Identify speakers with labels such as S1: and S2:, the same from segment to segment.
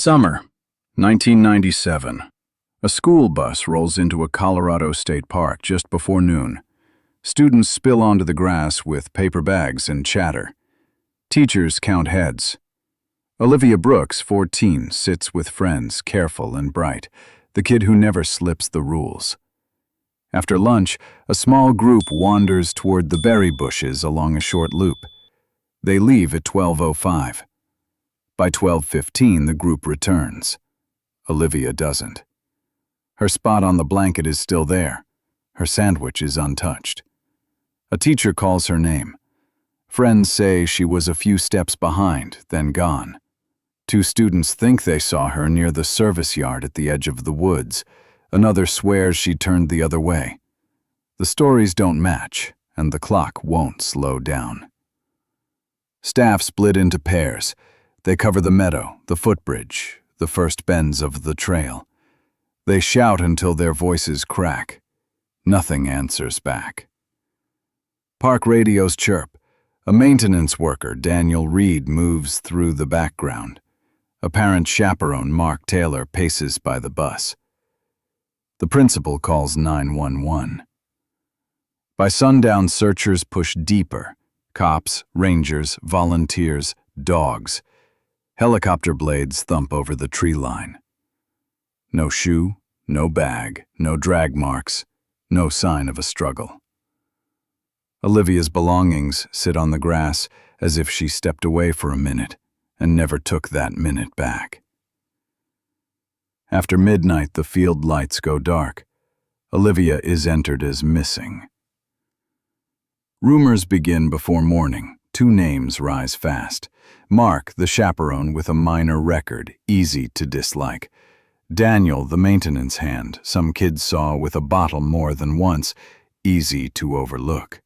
S1: Summer, 1997. A school bus rolls into a Colorado state park just before noon. Students spill onto the grass with paper bags and chatter. Teachers count heads. Olivia Brooks, 14, sits with friends, careful and bright, the kid who never slips the rules. After lunch, a small group wanders toward the berry bushes along a short loop. They leave at 12:05. By 12:15, the group returns. Olivia doesn't. Her spot on the blanket is still there. Her sandwich is untouched. A teacher calls her name. Friends say she was a few steps behind, then gone. Two students think they saw her near the service yard at the edge of the woods. Another swears she turned the other way. The stories don't match, and the clock won't slow down. Staff split into pairs. They cover the meadow, the footbridge, the first bends of the trail. They shout until their voices crack. Nothing answers back. Park radios chirp. A maintenance worker, Daniel Reed, moves through the background. A parent chaperone, Mark Taylor, paces by the bus. The principal calls 911. By sundown, searchers push deeper. Cops, rangers, volunteers, dogs. Helicopter blades thump over the tree line. No shoe, no bag, no drag marks, no sign of a struggle. Olivia's belongings sit on the grass as if she stepped away for a minute and never took that minute back. After midnight, the field lights go dark. Olivia is entered as missing. Rumors begin before morning. Two names rise fast. Mark, the chaperone with a minor record, easy to dislike. Daniel, the maintenance hand, some kids saw with a bottle more than once, easy to overlook.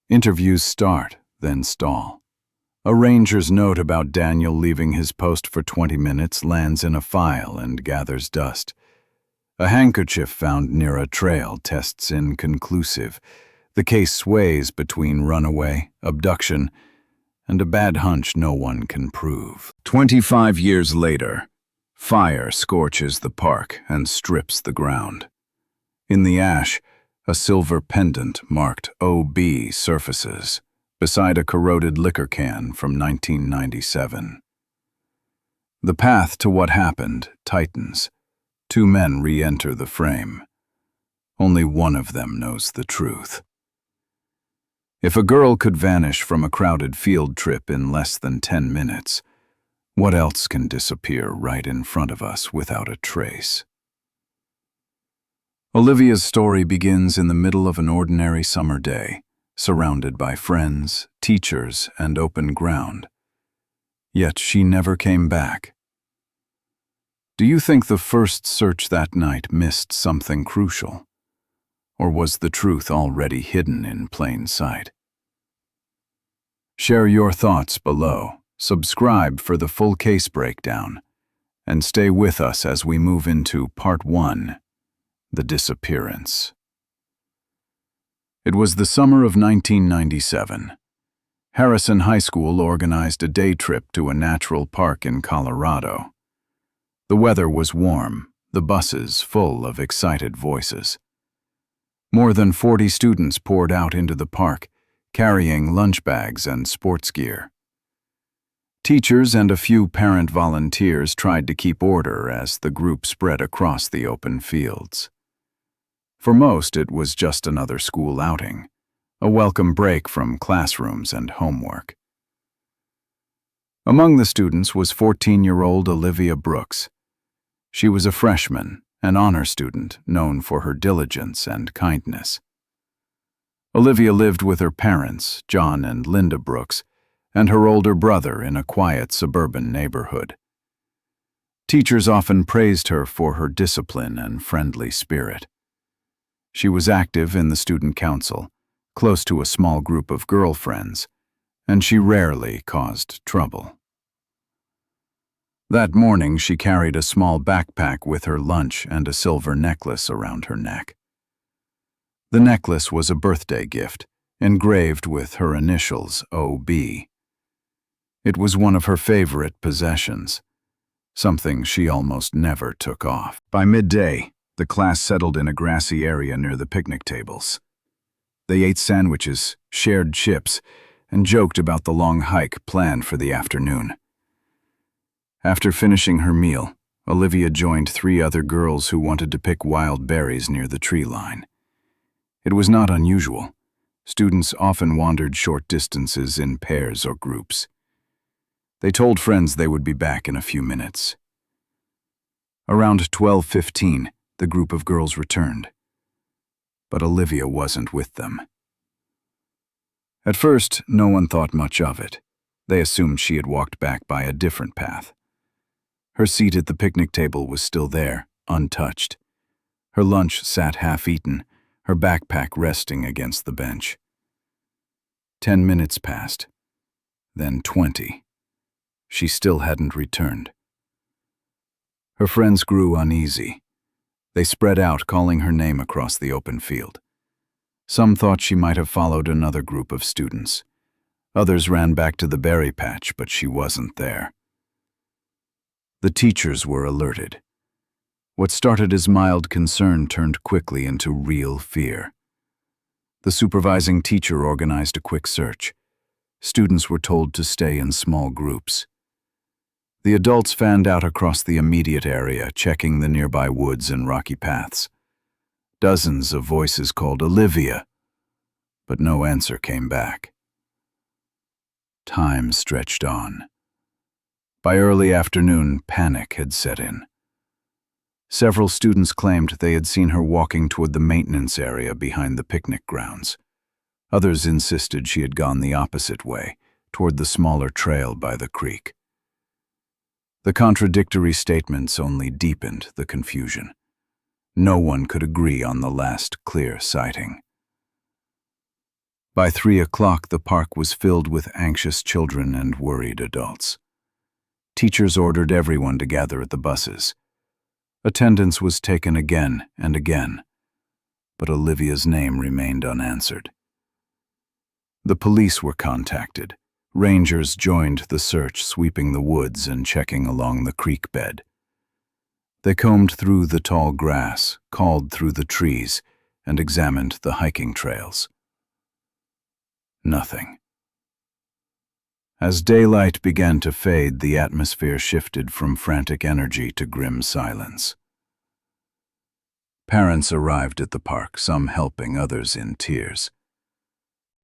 S1: Interviews start, then stall. A ranger's note about Daniel leaving his post for 20 minutes lands in a file and gathers dust. A handkerchief found near a trail tests inconclusive. The case sways between runaway, abduction, and a bad hunch no one can prove. 25 years later, fire scorches the park and strips the ground. In the ash, a silver pendant marked OB surfaces, beside a corroded liquor can from 1997. The path to what happened tightens. Two men re-enter the frame. Only one of them knows the truth. If a girl could vanish from a crowded field trip in less than 10 minutes, what else can disappear right in front of us without a trace? Olivia's story begins in the middle of an ordinary summer day, surrounded by friends, teachers, and open ground. Yet she never came back. Do you think the first search that night missed something crucial? Or was the truth already hidden in plain sight? Share your thoughts below, subscribe for the full case breakdown, and stay with us as we move into Part 1, The Disappearance. It was the summer of 1997. Harrison High School organized a day trip to a natural park in Colorado. The weather was warm, the buses full of excited voices. More than 40 students poured out into the park, carrying lunch bags and sports gear. Teachers and a few parent volunteers tried to keep order as the group spread across the open fields. For most, it was just another school outing, a welcome break from classrooms and homework. Among the students was 14-year-old Olivia Brooks. She was a freshman, an honor student known for her diligence and kindness. Olivia lived with her parents, John and Linda Brooks, and her older brother in a quiet suburban neighborhood. Teachers often praised her for her discipline and friendly spirit. She was active in the student council, close to a small group of girlfriends, and she rarely caused trouble. That morning, she carried a small backpack with her lunch and a silver necklace around her neck. The necklace was a birthday gift, engraved with her initials, OB. It was one of her favorite possessions. something she almost never took off. By midday, the class settled in a grassy area near the picnic tables. They ate sandwiches, shared chips, and joked about the long hike planned for the afternoon. After finishing her meal, Olivia joined 3 other girls who wanted to pick wild berries near the tree line. It was not unusual. Students often wandered short distances in pairs or groups. They told friends they would be back in a few minutes. Around 12:15, the group of girls returned. But Olivia wasn't with them. At first, no one thought much of it. They assumed she had walked back by a different path. Her seat at the picnic table was still there, untouched. Her lunch sat half-eaten, her backpack resting against the bench. 10 minutes passed, then 20. She still hadn't returned. Her friends grew uneasy. They spread out, calling her name across the open field. Some thought she might have followed another group of students. Others ran back to the berry patch, but she wasn't there. The teachers were alerted. What started as mild concern turned quickly into real fear. The supervising teacher organized a quick search. Students were told to stay in small groups. The adults fanned out across the immediate area, checking the nearby woods and rocky paths. Dozens of voices called Olivia, but no answer came back. Time stretched on. By early afternoon, panic had set in. Several students claimed they had seen her walking toward the maintenance area behind the picnic grounds. Others insisted she had gone the opposite way, toward the smaller trail by the creek. The contradictory statements only deepened the confusion. No one could agree on the last clear sighting. By 3 o'clock, the park was filled with anxious children and worried adults. Teachers ordered everyone to gather at the buses. Attendance was taken again and again, but Olivia's name remained unanswered. The police were contacted. Rangers joined the search, sweeping the woods and checking along the creek bed. They combed through the tall grass, called through the trees, and examined the hiking trails. Nothing. As daylight began to fade, the atmosphere shifted from frantic energy to grim silence. Parents arrived at the park, some helping, others in tears.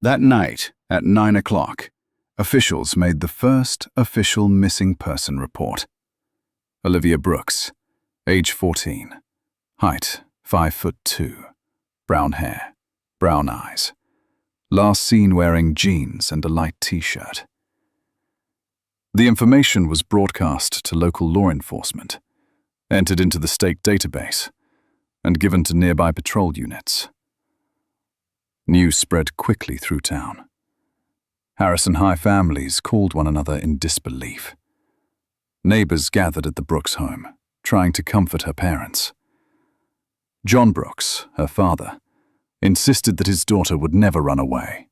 S1: That night, at 9 o'clock, officials made the first official missing person report. Olivia Brooks, age 14, height 5'2", brown hair, brown eyes, last seen wearing jeans and a light t-shirt. The information was broadcast to local law enforcement, entered into the state database, and given to nearby patrol units. News spread quickly through town. Harrison High families called one another in disbelief. Neighbors gathered at the Brooks home, trying to comfort her parents. John Brooks, her father, insisted that his daughter would never run away.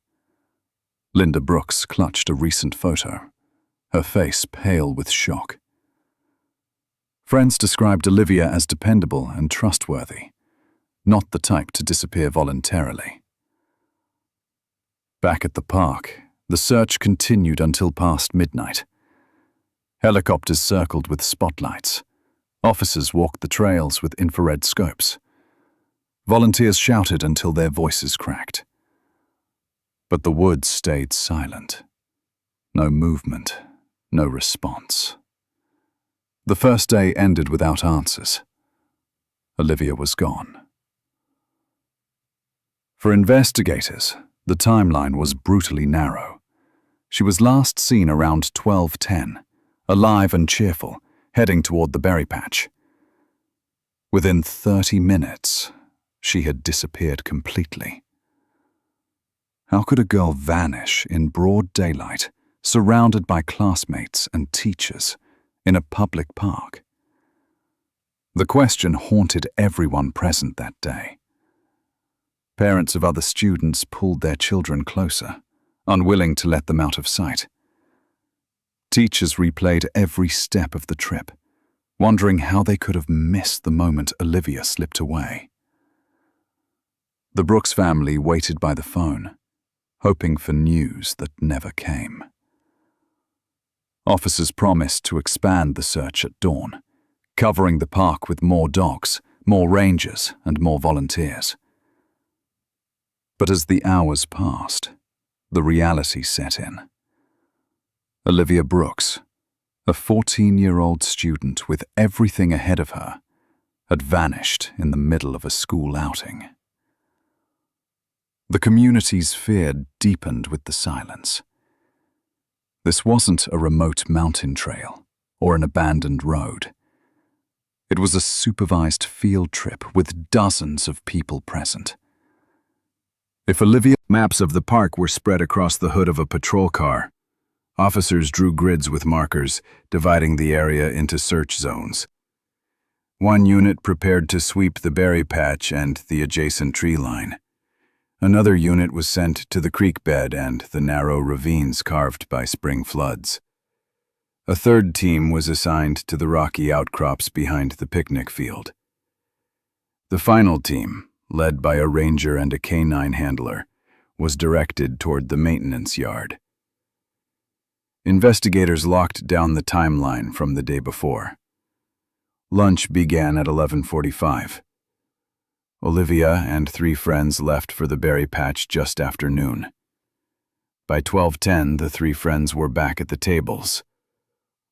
S1: Linda Brooks clutched a recent photo, her face pale with shock. Friends described Olivia as dependable and trustworthy, not the type to disappear voluntarily. Back at the park, the search continued until past midnight. Helicopters circled with spotlights. Officers walked the trails with infrared scopes. Volunteers shouted until their voices cracked. But the woods stayed silent. No movement, no response. The first day ended without answers. Olivia was gone. For investigators, the timeline was brutally narrow. She was last seen around 12:10, alive and cheerful, heading toward the berry patch. Within 30 minutes, she had disappeared completely. How could a girl vanish in broad daylight, surrounded by classmates and teachers, in a public park? The question haunted everyone present that day. Parents of other students pulled their children closer, unwilling to let them out of sight. Teachers replayed every step of the trip, wondering how they could have missed the moment Olivia slipped away. The Brooks family waited by the phone, hoping for news that never came. Officers promised to expand the search at dawn, covering the park with more dogs, more rangers, and more volunteers. But as the hours passed, the reality set in. Olivia Brooks, a 14-year-old student with everything ahead of her, had vanished in the middle of a school outing. The community's fear deepened with the silence. This wasn't a remote mountain trail or an abandoned road. It was a supervised field trip with dozens of people present. If maps of the park were spread across the hood of a patrol car, officers drew grids with markers, dividing the area into search zones. One unit prepared to sweep the berry patch and the adjacent tree line. Another unit was sent to the creek bed and the narrow ravines carved by spring floods. A third team was assigned to the rocky outcrops behind the picnic field. The final team, led by a ranger and a canine handler, was directed toward the maintenance yard. Investigators locked down the timeline from the day before. Lunch began at 11:45. Olivia and 3 friends left for the berry patch just after noon. By 12:10, the 3 friends were back at the tables.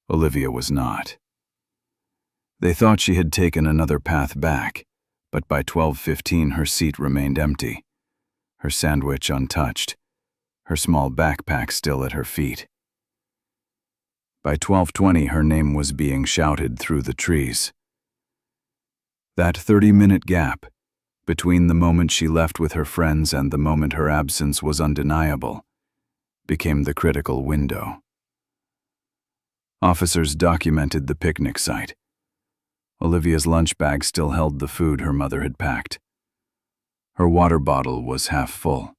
S1: Olivia was not. They thought she had taken another path back, but by 12:15 her seat remained empty, her sandwich untouched, her small backpack still at her feet. By 12:20 her name was being shouted through the trees. That 30-minute gap, between the moment she left with her friends and the moment her absence was undeniable, became the critical window. Officers documented the picnic site. Olivia's lunch bag still held the food her mother had packed. Her water bottle was half full.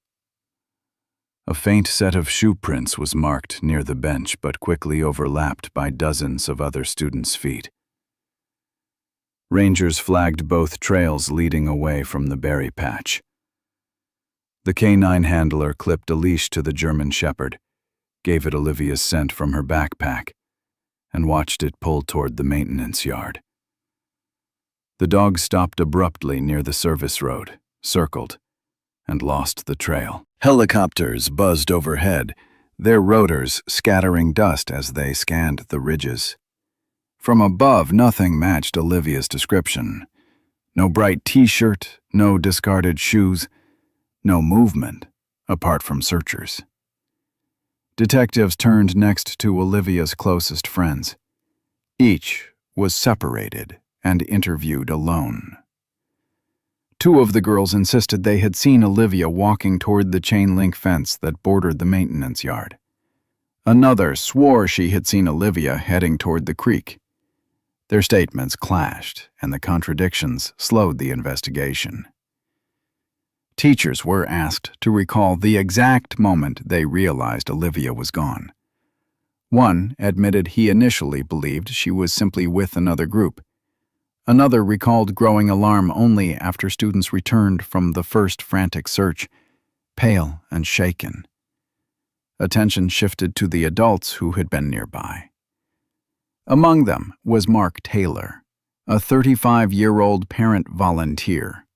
S1: A faint set of shoe prints was marked near the bench but quickly overlapped by dozens of other students' feet. Rangers flagged both trails leading away from the berry patch. The canine handler clipped a leash to the German shepherd, gave it Olivia's scent from her backpack, and watched it pull toward the maintenance yard. The dog stopped abruptly near the service road, circled, and lost the trail. Helicopters buzzed overhead, their rotors scattering dust as they scanned the ridges. From above, nothing matched Olivia's description. No bright t-shirt, no discarded shoes, no movement, apart from searchers. Detectives turned next to Olivia's closest friends. Each was separated and interviewed alone. 2 of the girls insisted they had seen Olivia walking toward the chain-link fence that bordered the maintenance yard. Another swore she had seen Olivia heading toward the creek. Their statements clashed, and the contradictions slowed the investigation. Teachers were asked to recall the exact moment they realized Olivia was gone. One admitted he initially believed she was simply with another group. Another recalled growing alarm only after students returned from the first frantic search, pale and shaken. Attention shifted to the adults who had been nearby. Among them was Mark Taylor, a 35-year-old parent volunteer.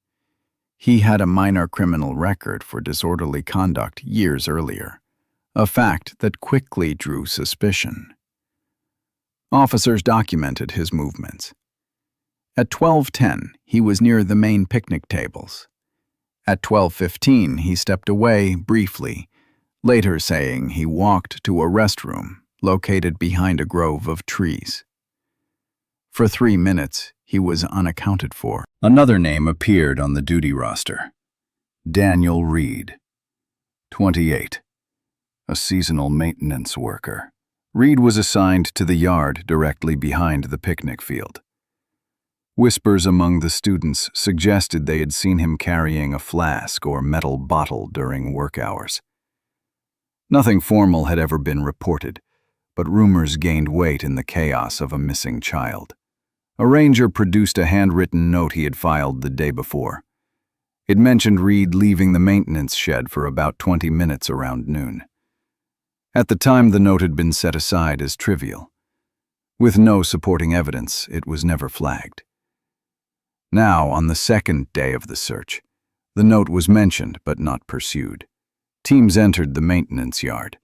S1: He had a minor criminal record for disorderly conduct years earlier, a fact that quickly drew suspicion. Officers documented his movements. At 12:10, he was near the main picnic tables. At 12:15, he stepped away briefly, later saying he walked to a restroom located behind a grove of trees. For 3 minutes, he was unaccounted for. Another name appeared on the duty roster. Daniel Reed, 28, a seasonal maintenance worker. Reed was assigned to the yard directly behind the picnic field. Whispers among the students suggested they had seen him carrying a flask or metal bottle during work hours. Nothing formal had ever been reported, but rumors gained weight in the chaos of a missing child. A ranger produced a handwritten note he had filed the day before. It mentioned Reed leaving the maintenance shed for about 20 minutes around noon. At the time, the note had been set aside as trivial. With no supporting evidence, it was never flagged. Now, on the second day of the search, the note was mentioned but not pursued. Teams entered the maintenance yard.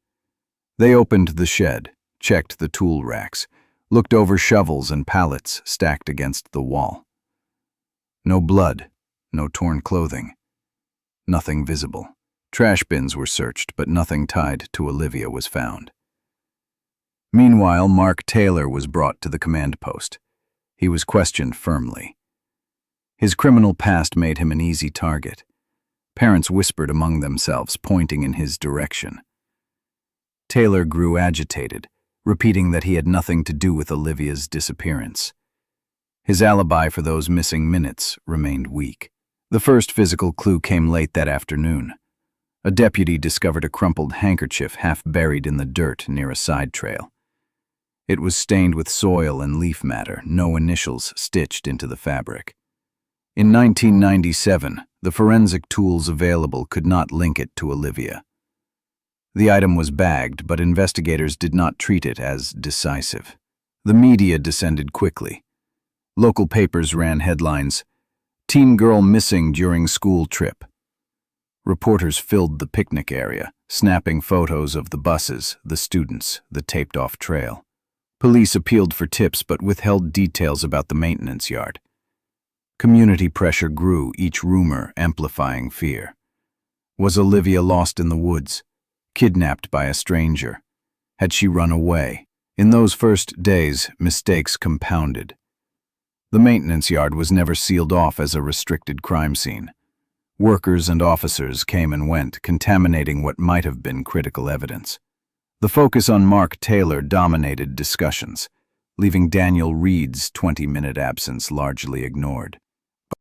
S1: They opened the shed, checked the tool racks, looked over shovels and pallets stacked against the wall. No blood, no torn clothing, nothing visible. Trash bins were searched, but nothing tied to Olivia was found. Meanwhile, Mark Taylor was brought to the command post. He was questioned firmly. His criminal past made him an easy target. Parents whispered among themselves, pointing in his direction. Taylor grew agitated, repeating that he had nothing to do with Olivia's disappearance. His alibi for those missing minutes remained weak. The first physical clue came late that afternoon. A deputy discovered a crumpled handkerchief half buried in the dirt near a side trail. It was stained with soil and leaf matter, no initials stitched into the fabric. In 1997, the forensic tools available could not link it to Olivia. The item was bagged, but investigators did not treat it as decisive. The media descended quickly. Local papers ran headlines, "Teen girl missing during school trip." Reporters filled the picnic area, snapping photos of the buses, the students, the taped-off trail. Police appealed for tips but withheld details about the maintenance yard. Community pressure grew, each rumor amplifying fear. Was Olivia lost in the woods? Kidnapped by a stranger? Had she run away? In those first days, mistakes compounded. The maintenance yard was never sealed off as a restricted crime scene. Workers and officers came and went, contaminating what might have been critical evidence. The focus on Mark Taylor dominated discussions, leaving Daniel Reed's 20-minute absence largely ignored.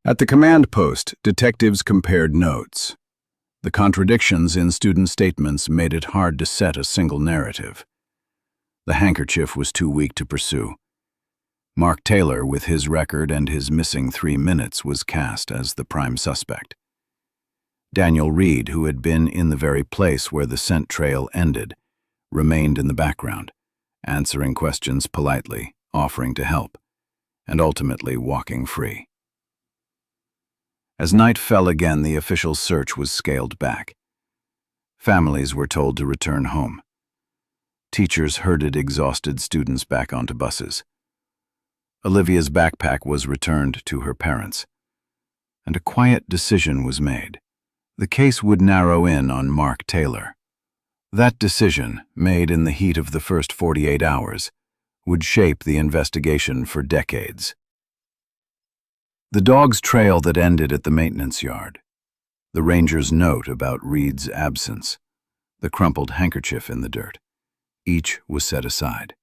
S1: At the command post, detectives compared notes. The contradictions in student statements made it hard to set a single narrative. The handkerchief was too weak to pursue. Mark Taylor, with his record and his missing 3 minutes, was cast as the prime suspect. Daniel Reed, who had been in the very place where the scent trail ended, remained in the background, answering questions politely, offering to help, and ultimately walking free. As night fell again, the official search was scaled back. Families were told to return home. Teachers herded exhausted students back onto buses. Olivia's backpack was returned to her parents, and a quiet decision was made. The case would narrow in on Mark Taylor. That decision, made in the heat of the first 48 hours, would shape the investigation for decades. The dog's trail that ended at the maintenance yard, the ranger's note about Reed's absence, the crumpled handkerchief in the dirt, each was set aside.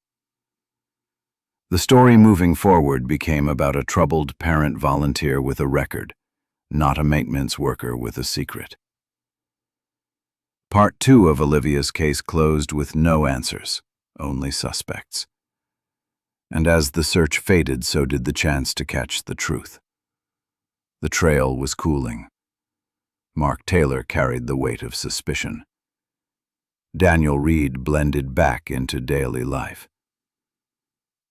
S1: The story moving forward became about a troubled parent volunteer with a record, not a maintenance worker with a secret. Part 2 of Olivia's case closed with no answers, only suspects. And as the search faded, so did the chance to catch the truth. The trail was cooling. Mark Taylor carried the weight of suspicion. Daniel Reed blended back into daily life.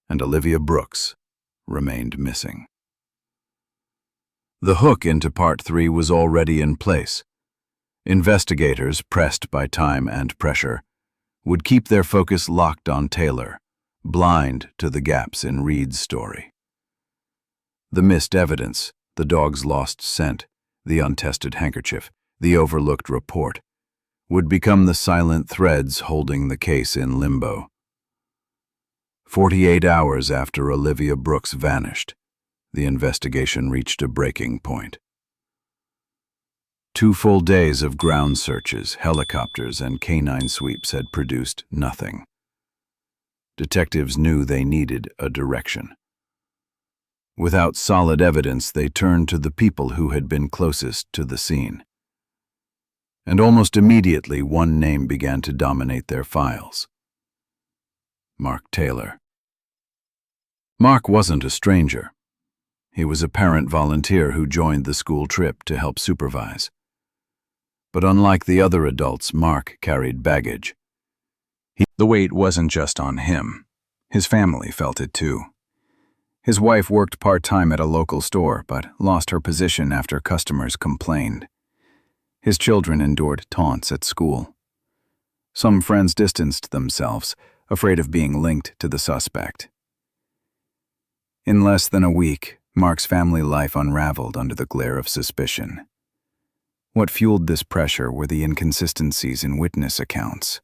S1: And Olivia Brooks remained missing. The hook into Part 3 was already in place. Investigators, pressed by time and pressure, would keep their focus locked on Taylor, blind to the gaps in Reed's story. The missed evidence, the dog's lost scent, the untested handkerchief, the overlooked report, would become the silent threads holding the case in limbo. 48 hours after Olivia Brooks vanished, the investigation reached a breaking point. 2 full days of ground searches, helicopters, and canine sweeps had produced nothing. Detectives knew they needed a direction. Without solid evidence, they turned to the people who had been closest to the scene. And almost immediately, one name began to dominate their files: Mark Taylor. Mark wasn't a stranger. He was a parent volunteer who joined the school trip to help supervise. But unlike the other adults, Mark carried baggage. The weight wasn't just on him. His family felt it too. His wife worked part-time at a local store, but lost her position after customers complained. His children endured taunts at school. Some friends distanced themselves, afraid of being linked to the suspect. In less than a week, Mark's family life unraveled under the glare of suspicion. What fueled this pressure were the inconsistencies in witness accounts.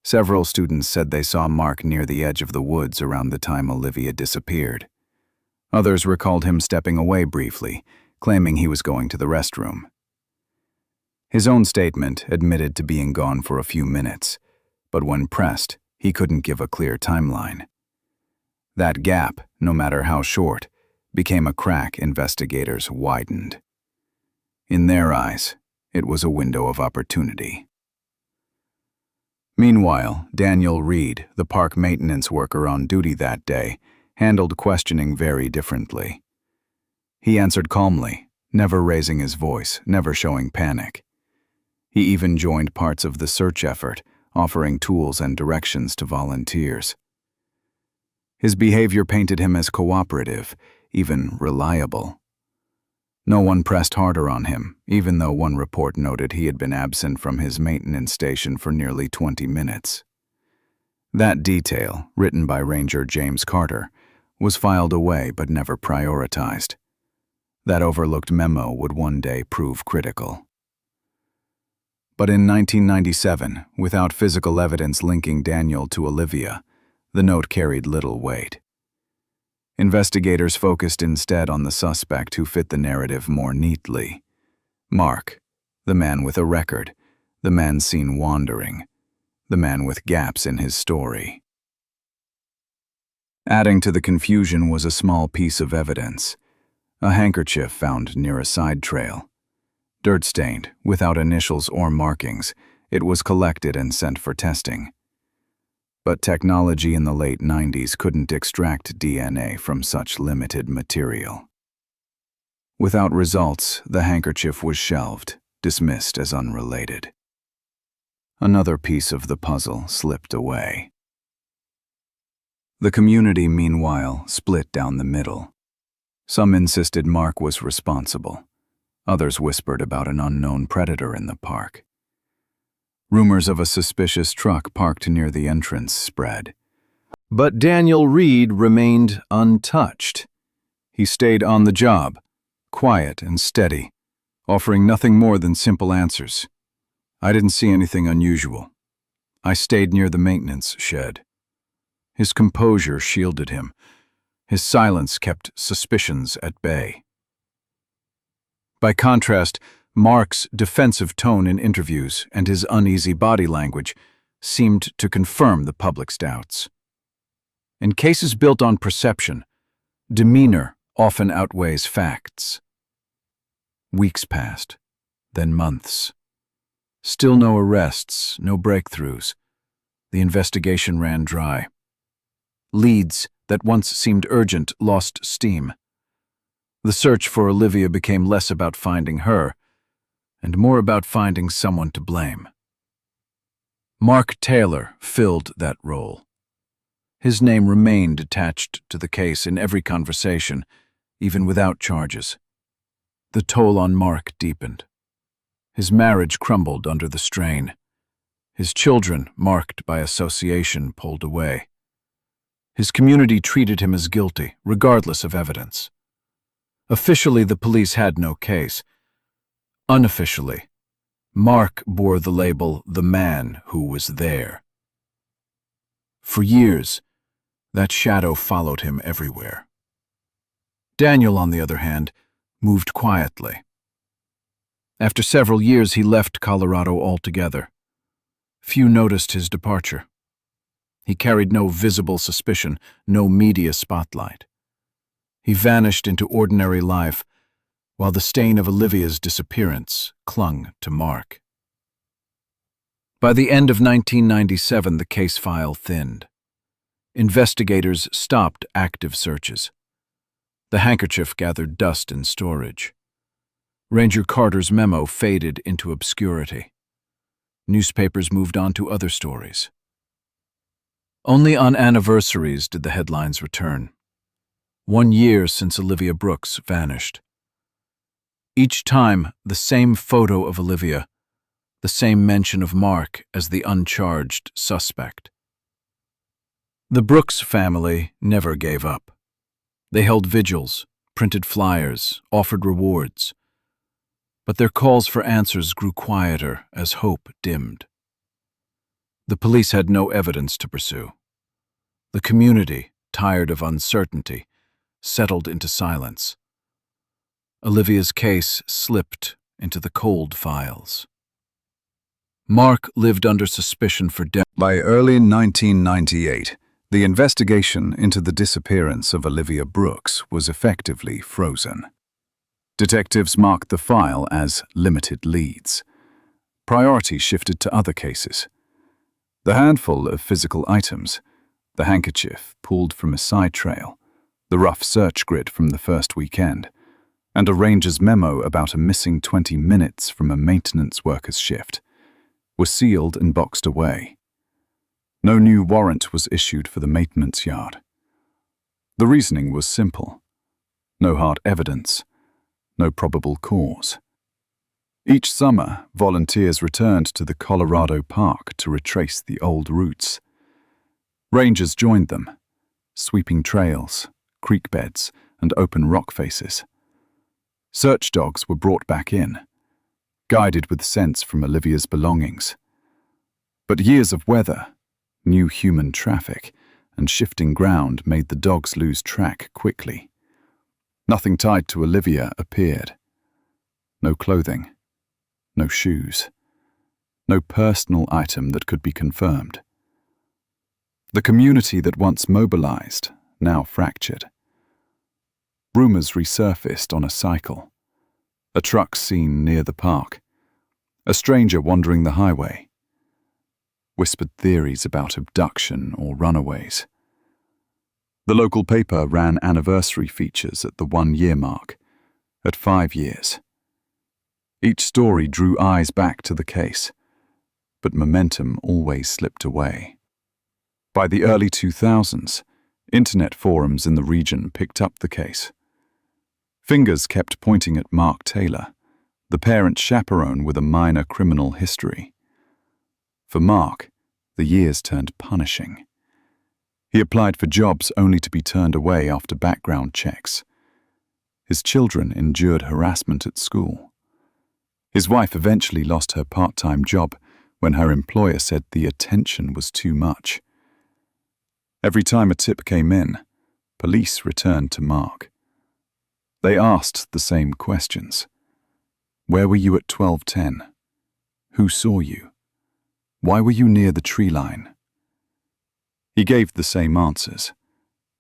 S1: Several students said they saw Mark near the edge of the woods around the time Olivia disappeared. Others recalled him stepping away briefly, claiming he was going to the restroom. His own statement admitted to being gone for a few minutes, but when pressed, he couldn't give a clear timeline. That gap, no matter how short, became a crack investigators widened. In their eyes, it was a window of opportunity. Meanwhile, Daniel Reed, the park maintenance worker on duty that day, handled questioning very differently. He answered calmly, never raising his voice, never showing panic. He even joined parts of the search effort, offering tools and directions to volunteers. His behavior painted him as cooperative, even reliable. No one pressed harder on him, even though one report noted he had been absent from his maintenance station for nearly 20 minutes. That detail, written by Ranger James Carter, was filed away but never prioritized. That overlooked memo would one day prove critical. But in 1997, without physical evidence linking Daniel to Olivia, the note carried little weight. Investigators focused instead on the suspect who fit the narrative more neatly. Mark, the man with a record, the man seen wandering, the man with gaps in his story. Adding to the confusion was a small piece of evidence, a handkerchief found near a side trail. Dirt-stained, without initials or markings, it was collected and sent for testing. But technology in the late 90s couldn't extract DNA from such limited material. Without results, the handkerchief was shelved, dismissed as unrelated. Another piece of the puzzle slipped away. The community, meanwhile, split down the middle. Some insisted Mark was responsible. Others whispered about an unknown predator in the park. Rumors of a suspicious truck parked near the entrance spread. But Daniel Reed remained untouched. He stayed on the job, quiet and steady, offering nothing more than simple answers. I didn't see anything unusual. I stayed near the maintenance shed. His composure shielded him. His silence kept suspicions at bay. By contrast, Mark's defensive tone in interviews and his uneasy body language seemed to confirm the public's doubts. In cases built on perception, demeanor often outweighs facts. Weeks passed, then months. Still no arrests, no breakthroughs. The investigation ran dry. Leads that once seemed urgent lost steam. The search for Olivia became less about finding her and more about finding someone to blame. Mark Taylor filled that role. His name remained attached to the case in every conversation, even without charges. The toll on Mark deepened. His marriage crumbled under the strain. His children, marked by association, pulled away. His community treated him as guilty, regardless of evidence. Officially, the police had no case. Unofficially, Mark bore the label "the man who was there." For years, that shadow followed him everywhere. Daniel, on the other hand, moved quietly. After several years, he left Colorado altogether. Few noticed his departure. He carried no visible suspicion, no media spotlight. He vanished into ordinary life, while the stain of Olivia's disappearance clung to Mark. By the end of 1997, the case file thinned. Investigators stopped active searches. The handkerchief gathered dust in storage. Ranger Carter's memo faded into obscurity. Newspapers moved on to other stories. Only on anniversaries did the headlines return. 1 year since Olivia Brooks vanished. Each time, the same photo of Olivia, the same mention of Mark as the uncharged suspect. The Brooks family never gave up. They held vigils, printed flyers, offered rewards. But their calls for answers grew quieter as hope dimmed. The police had no evidence to pursue. The community, tired of uncertainty, settled into silence. Olivia's case slipped into the cold files. Mark lived under suspicion for death.
S2: By early 1998, the investigation into the disappearance of Olivia Brooks was effectively frozen. Detectives marked the file as limited leads. Priority shifted to other cases. The handful of physical items, the handkerchief pulled from a side trail, the rough search grid from the first weekend, and a ranger's memo about a missing 20 minutes from a maintenance worker's shift, were sealed and boxed away. No new warrant was issued for the maintenance yard. The reasoning was simple. No hard evidence, no probable cause. Each summer, volunteers returned to the Colorado Park to retrace the old routes. Rangers joined them, sweeping trails, creek beds, and open rock faces. Search dogs were brought back in, guided with scents from Olivia's belongings. But years of weather, new human traffic, and shifting ground made the dogs lose track quickly. Nothing tied to Olivia appeared. No clothing, no shoes, no personal item that could be confirmed. The community that once mobilized now fractured. Rumors resurfaced on a cycle. A truck seen near the park. A stranger wandering the highway. Whispered theories about abduction or runaways. The local paper ran anniversary features at the 1-year mark, at 5 years. Each story drew eyes back to the case, but momentum always slipped away. By the early 2000s, internet forums in the region picked up the case. Fingers kept pointing at Mark Taylor, the parent chaperone with a minor criminal history. For Mark, the years turned punishing. He applied for jobs only to be turned away after background checks. His children endured harassment at school. His wife eventually lost her part-time job when her employer said the attention was too much. Every time a tip came in, police returned to Mark. They asked the same questions. Where were you at 12:10? Who saw you? Why were you near the tree line? He gave the same answers,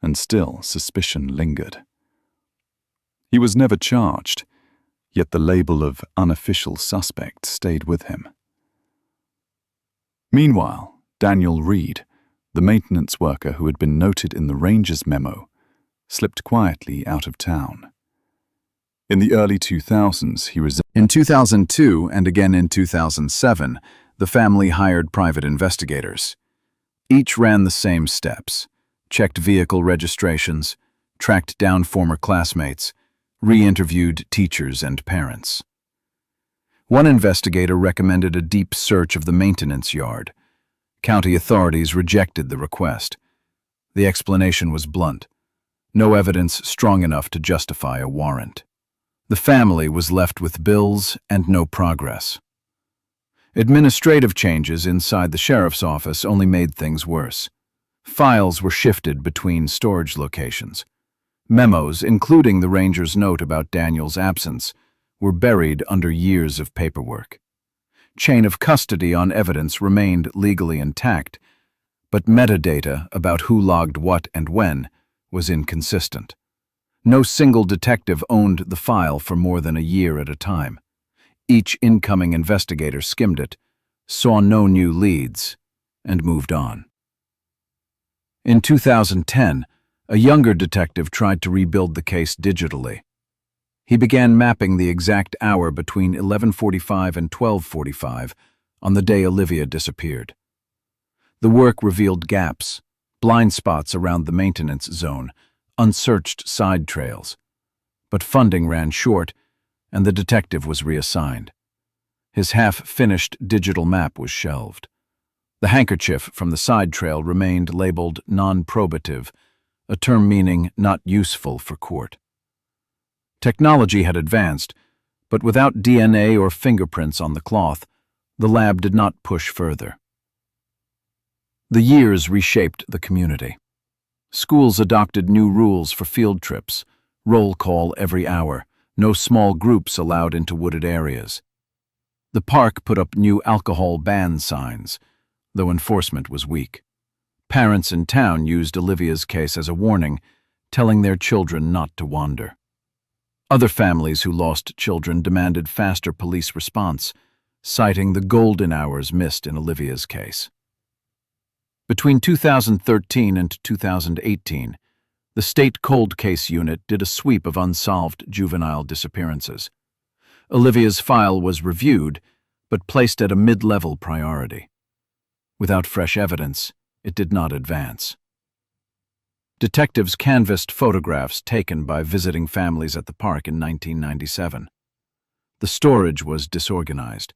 S2: and still suspicion lingered. He was never charged, yet the label of unofficial suspect stayed with him. Meanwhile, Daniel Reed, the maintenance worker who had been noted in the ranger's memo, slipped quietly out of town. In the early 2000s, he resigned.
S1: In 2002 and again in 2007, the family hired private investigators. Each ran the same steps, checked vehicle registrations, tracked down former classmates, re-interviewed teachers and parents. One investigator recommended a deep search of the maintenance yard. County authorities rejected the request. The explanation was blunt. No evidence strong enough to justify a warrant. The family was left with bills and no progress. Administrative changes inside the sheriff's office only made things worse. Files were shifted between storage locations. Memos, including the ranger's note about Daniel's absence, were buried under years of paperwork. Chain of custody on evidence remained legally intact, but metadata about who logged what and when was inconsistent. No single detective owned the file for more than a year at a time. Each incoming investigator skimmed it, saw no new leads, and moved on. In 2010, a younger detective tried to rebuild the case digitally. He began mapping the exact hour between 11:45 and 12:45 on the day Olivia disappeared. The work revealed gaps, blind spots around the maintenance zone, unsearched side trails. But funding ran short, and the detective was reassigned. His half-finished digital map was shelved. The handkerchief from the side trail remained labeled non-probative, a term meaning not useful for court. Technology had advanced, but without DNA or fingerprints on the cloth, the lab did not push further. The years reshaped the community. Schools adopted new rules for field trips, roll call every hour, no small groups allowed into wooded areas. The park put up new alcohol ban signs, though enforcement was weak. Parents in town used Olivia's case as a warning, telling their children not to wander. Other families who lost children demanded faster police response, citing the golden hours missed in Olivia's case. Between 2013 and 2018, the State Cold Case Unit did a sweep of unsolved juvenile disappearances. Olivia's file was reviewed, but placed at a mid-level priority. Without fresh evidence, it did not advance. Detectives canvassed photographs taken by visiting families at the park in 1997. The storage was disorganized.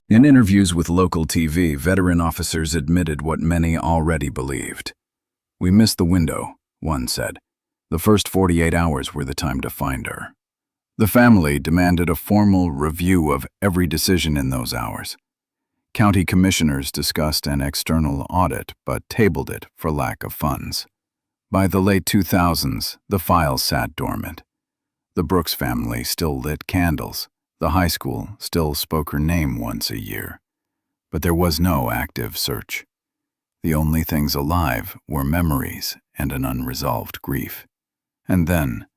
S1: In interviews with local TV, veteran officers admitted what many already believed. "We missed the window," one said. "The first 48 hours were the time to find her." The family demanded a formal review of every decision in those hours. County commissioners discussed an external audit, but tabled it for lack of funds. By the late 2000s, the file sat dormant. The Brooks family still lit candles. The high school still spoke her name once a year. But there was no active search. The only things alive were memories and an unresolved grief. And then,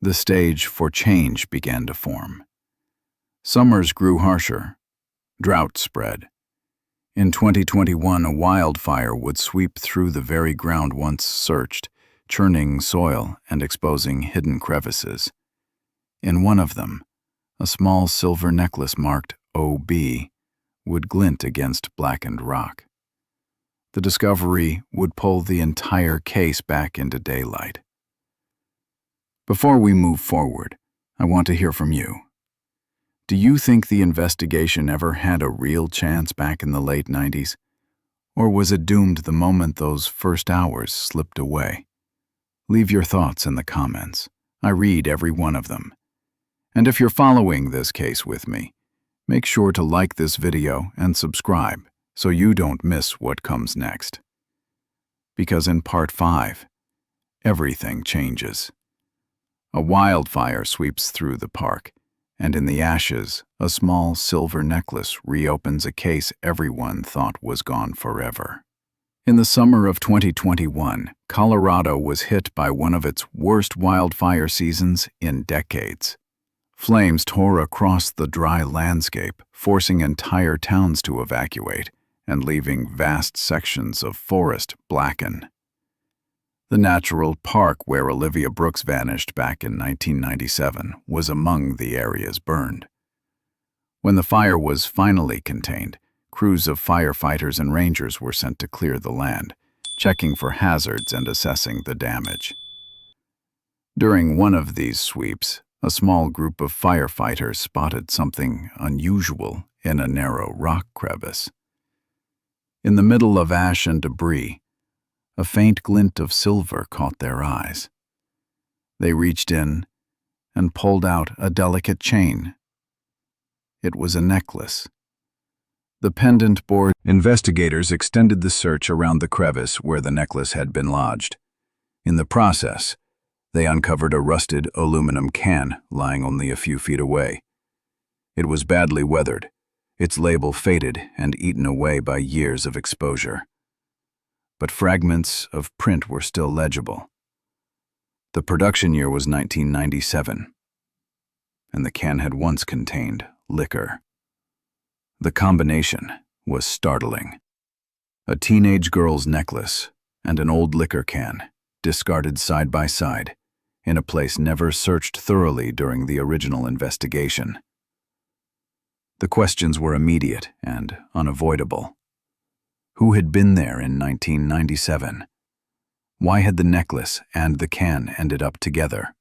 S1: the stage for change began to form. Summers grew harsher. Drought spread. In 2021, a wildfire would sweep through the very ground once searched, churning soil and exposing hidden crevices. In one of them, a small silver necklace marked OB would glint against blackened rock. The discovery would pull the entire case back into daylight. Before we move forward, I want to hear from you. Do you think the investigation ever had a real chance back in the late 90s? Or was it doomed the moment those first hours slipped away? Leave your thoughts in the comments. I read every one of them. And if you're following this case with me, make sure to like this video and subscribe so you don't miss what comes next. Because in part 5, everything changes. A wildfire sweeps through the park, and in the ashes, a small silver necklace reopens a case everyone thought was gone forever. In the summer of 2021, Colorado was hit by one of its worst wildfire seasons in decades. Flames tore across the dry landscape, forcing entire towns to evacuate and leaving vast sections of forest blacken. The natural park where Olivia Brooks vanished back in 1997 was among the areas burned. When the fire was finally contained, crews of firefighters and rangers were sent to clear the land, checking for hazards and assessing the damage. During one of these sweeps, a small group of firefighters spotted something unusual in a narrow rock crevice. In the middle of ash and debris, a faint glint of silver caught their eyes. They reached in and pulled out a delicate chain. It was a necklace. The pendant bore. Investigators extended the search around the crevice where the necklace had been lodged. In the process, they uncovered a rusted aluminum can lying only a few feet away. It was badly weathered, its label faded and eaten away by years of exposure. But fragments of print were still legible. The production year was 1997, and the can had once contained liquor. The combination was startling. A teenage girl's necklace and an old liquor can, discarded side by side, in a place never searched thoroughly during the original investigation. The questions were immediate and unavoidable. Who had been there in 1997? Why had the necklace and the can ended up together?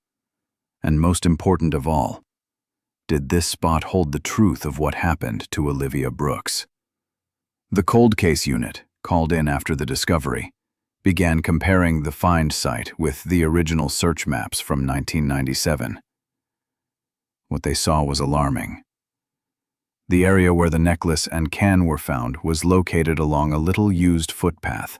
S1: And most important of all, did this spot hold the truth of what happened to Olivia Brooks? The cold case unit, called in after the discovery, began comparing the find site with the original search maps from 1997. What they saw was alarming. The area where the necklace and can were found was located along a little used footpath.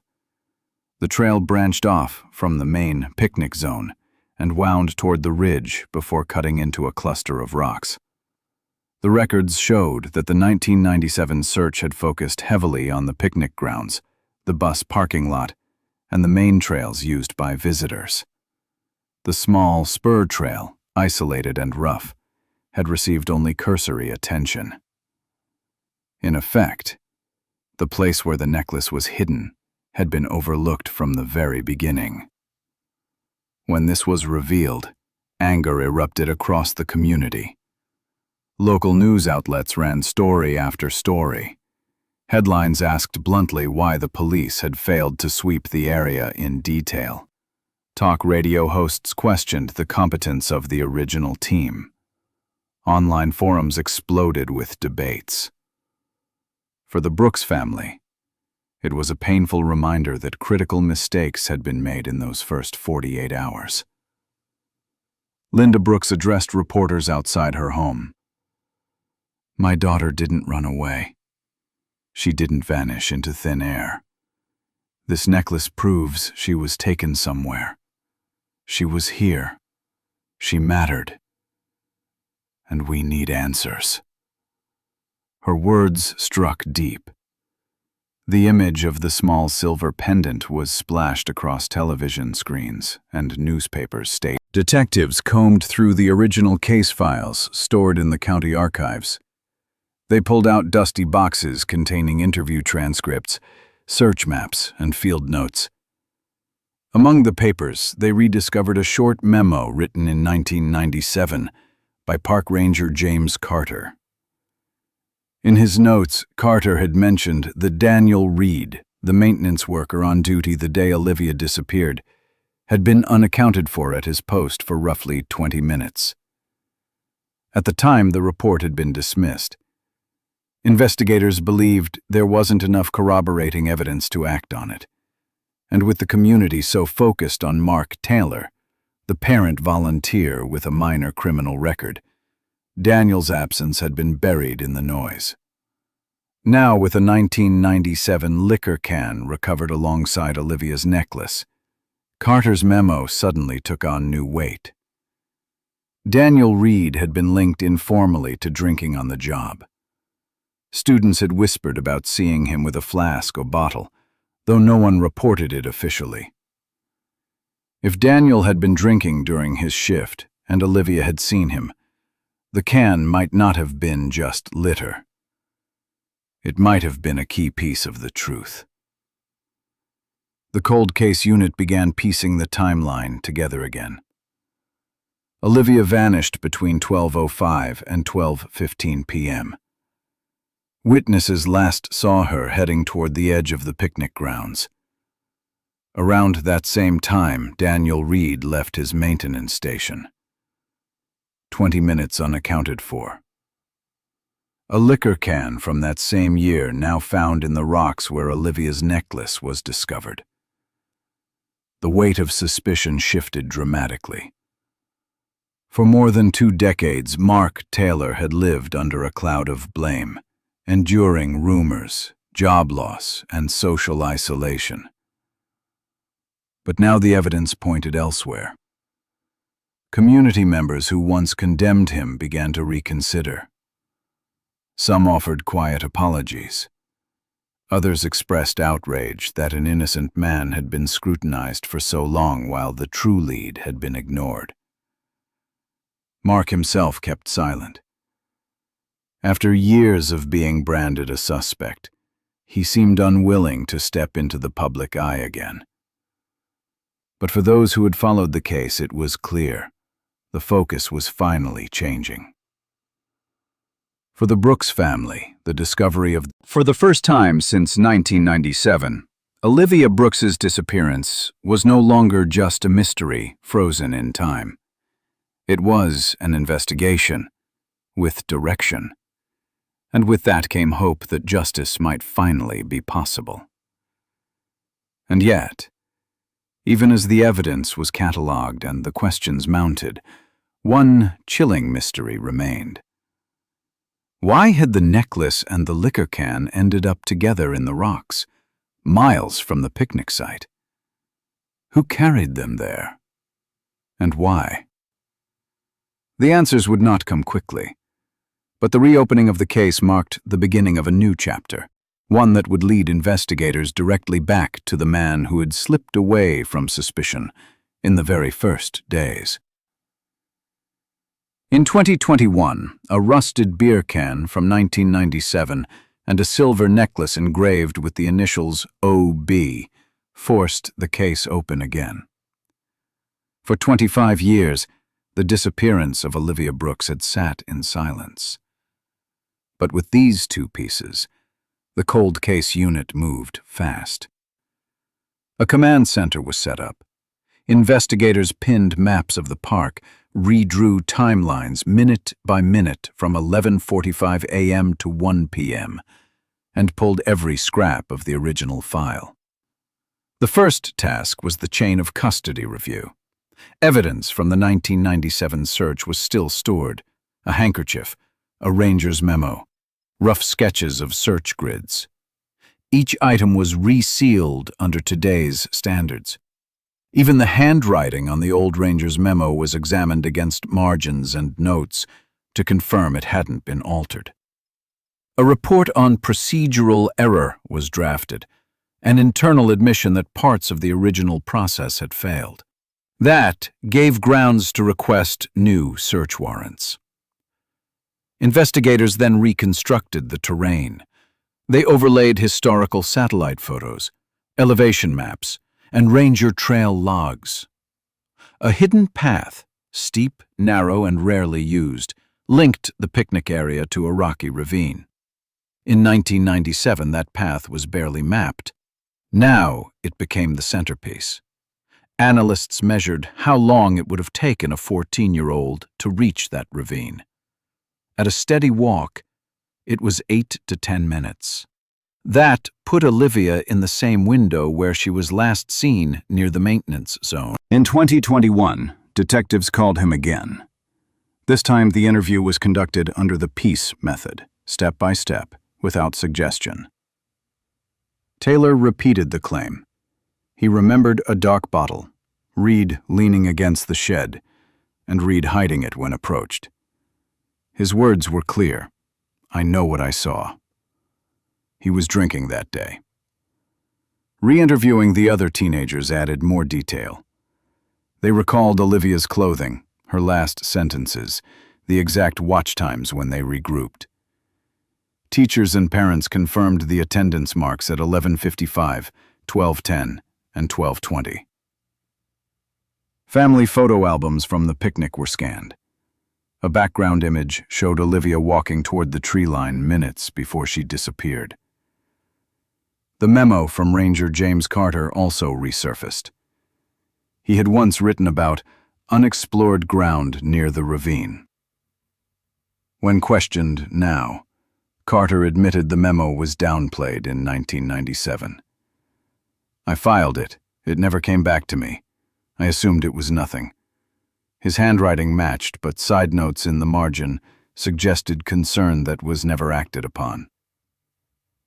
S1: The trail branched off from the main picnic zone and wound toward the ridge before cutting into a cluster of rocks. The records showed that the 1997 search had focused heavily on the picnic grounds, the bus parking lot, and the main trails used by visitors. The small spur trail, isolated and rough, had received only cursory attention. In effect, the place where the necklace was hidden had been overlooked from the very beginning. When this was revealed, anger erupted across the community. Local news outlets ran story after story. Headlines asked bluntly why the police had failed to sweep the area in detail. Talk radio hosts questioned the competence of the original team. Online forums exploded with debates. For the Brooks family, it was a painful reminder that critical mistakes had been made in those first 48 hours. Linda Brooks addressed reporters outside her home. "My daughter didn't run away. She didn't vanish into thin air. This necklace proves she was taken somewhere. She was here. She mattered. And we need answers." Her words struck deep. The image of the small silver pendant was splashed across television screens, and newspapers stated. Detectives combed through the original case files stored in the county archives. They pulled out dusty boxes containing interview transcripts, search maps, and field notes. Among the papers, they rediscovered a short memo written in 1997 by Park Ranger James Carter. In his notes, Carter had mentioned that Daniel Reed, the maintenance worker on duty the day Olivia disappeared, had been unaccounted for at his post for roughly 20 minutes. At the time, the report had been dismissed. Investigators believed there wasn't enough corroborating evidence to act on it. And with the community so focused on Mark Taylor, the parent volunteer with a minor criminal record, Daniel's absence had been buried in the noise. Now, with a 1997 liquor can recovered alongside Olivia's necklace, Carter's memo suddenly took on new weight. Daniel Reed had been linked informally to drinking on the job. Students had whispered about seeing him with a flask or bottle, though no one reported it officially. If Daniel had been drinking during his shift and Olivia had seen him, the can might not have been just litter. It might have been a key piece of the truth. The cold case unit began piecing the timeline together again. Olivia vanished between 12:05 and 12:15 p.m. Witnesses last saw her heading toward the edge of the picnic grounds. Around that same time, Daniel Reed left his maintenance station. 20 minutes unaccounted for. A liquor can from that same year now found in the rocks where Olivia's necklace was discovered. The weight of suspicion shifted dramatically. For more than 2 decades, Mark Taylor had lived under a cloud of blame, enduring rumors, job loss, and social isolation. But now the evidence pointed elsewhere. Community members who once condemned him began to reconsider. Some offered quiet apologies. Others expressed outrage that an innocent man had been scrutinized for so long while the true lead had been ignored. Mark himself kept silent. After years of being branded a suspect, he seemed unwilling to step into the public eye again.
S2: But for those who had followed the case, it was clear. The focus was finally changing. For the Brooks family, the discovery of... For the first time since 1997, Olivia Brooks's disappearance was no longer just a mystery frozen in time. It was an investigation, with direction. And with that came hope that justice might finally be possible. And yet, even as the evidence was catalogued and the questions mounted, one chilling mystery remained. Why had the necklace and the liquor can ended up together in the rocks, miles from the picnic site? Who carried them there? And why? The answers would not come quickly, but the reopening of the case marked the beginning of a new chapter, one that would lead investigators directly back to the man who had slipped away from suspicion in the very first days. In 2021, a rusted beer can from 1997 and a silver necklace engraved with the initials OB forced the case open again. For 25 years, the disappearance of Olivia Brooks had sat in silence. But with these two pieces, the cold case unit moved fast. A command center was set up. Investigators pinned maps of the park, redrew timelines minute by minute from 11:45 a.m. to 1 p.m., and pulled every scrap of the original file. The first task was the chain of custody review. Evidence from the 1997 search was still stored: a handkerchief, a ranger's memo, rough sketches of search grids. Each item was resealed under today's standards. Even the handwriting on the old ranger's memo was examined against margins and notes to confirm it hadn't been altered. A report on procedural error was drafted, an internal admission that parts of the original process had failed. That gave grounds to request new search warrants. Investigators then reconstructed the terrain. They overlaid historical satellite photos, elevation maps, and ranger trail logs. A hidden path, steep, narrow, and rarely used, linked the picnic area to a rocky ravine. In 1997, that path was barely mapped. Now it became the centerpiece. Analysts measured how long it would have taken a 14-year-old to reach that ravine. At a steady walk, it was 8 to 10 minutes. That put Olivia in the same window where she was last seen near the maintenance zone. In 2021, detectives called him again. This time the interview was conducted under the piece method, step by step, without suggestion. Taylor repeated the claim. He remembered a dark bottle, Reed leaning against the shed, and Reed hiding it when approached. His words were clear. "I know what I saw." He was drinking that day. Re-interviewing the other teenagers added more detail. They recalled Olivia's clothing, her last sentences, the exact watch times when they regrouped. Teachers and parents confirmed the attendance marks at 11:55, 12:10, and 12:20. Family photo albums from the picnic were scanned. A background image showed Olivia walking toward the tree line minutes before she disappeared. The memo from Ranger James Carter also resurfaced. He had once written about unexplored ground near the ravine. When questioned now, Carter admitted the memo was downplayed in 1997. "I filed it. It never came back to me. I assumed it was nothing." His handwriting matched, but side notes in the margin suggested concern that was never acted upon.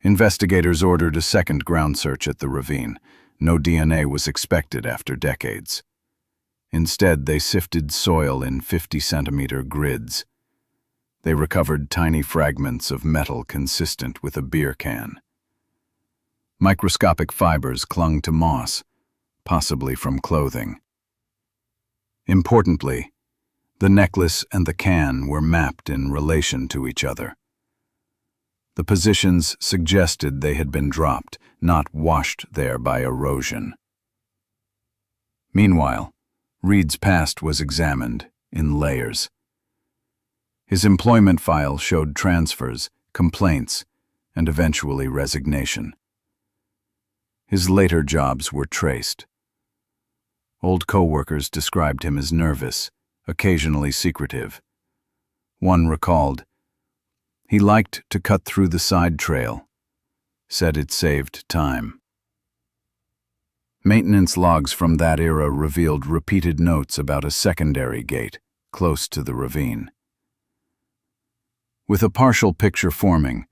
S2: Investigators ordered a second ground search at the ravine. No DNA was expected after decades. Instead, they sifted soil in 50-centimeter grids. They recovered tiny fragments of metal consistent with a beer can. Microscopic fibers clung to moss, possibly from clothing. Importantly, the necklace and the can were mapped in relation to each other. The positions suggested they had been dropped, not washed there by erosion. Meanwhile, Reed's past was examined in layers. His employment file showed transfers, complaints, and eventually resignation. His later jobs were traced. Old co-workers described him as nervous, occasionally secretive. One recalled, "He liked to cut through the side trail," said it saved time. Maintenance logs from that era revealed repeated notes about a secondary gate close to the ravine. With a partial picture forming,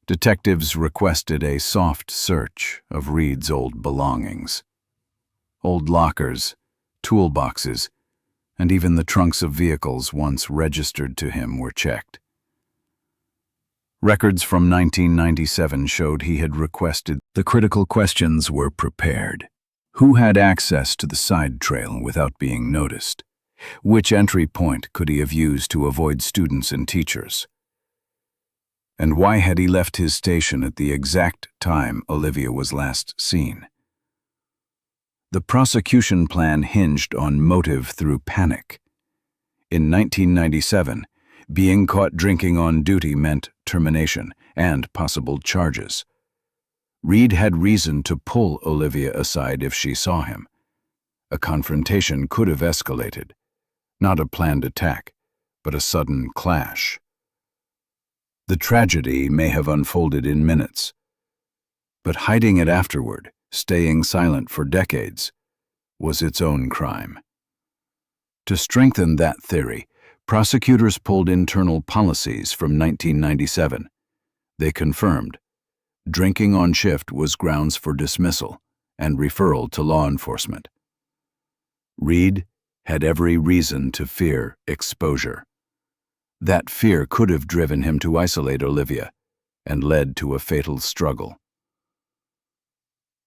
S2: detectives requested a soft search of Reed's old belongings. Old lockers, toolboxes, and even the trunks of vehicles once registered to him were checked. Records from 1997 showed he had requested. The critical questions were prepared. Who had access to the side trail without being noticed? Which entry point could he have used to avoid students and teachers? And why had he left his station at the exact time Olivia was last seen? The prosecution plan hinged on motive through panic. In 1997, being caught drinking on duty meant termination and possible charges. Reed had reason to pull Olivia aside if she saw him. A confrontation could have escalated. Not a planned attack, but a sudden clash. The tragedy may have unfolded in minutes. But hiding it afterward, staying silent for decades, was its own crime. To strengthen that theory, prosecutors pulled internal policies from 1997. They confirmed drinking on shift was grounds for dismissal and referral to law enforcement. Reed had every reason to fear exposure. That fear could have driven him to isolate Olivia and led to a fatal struggle.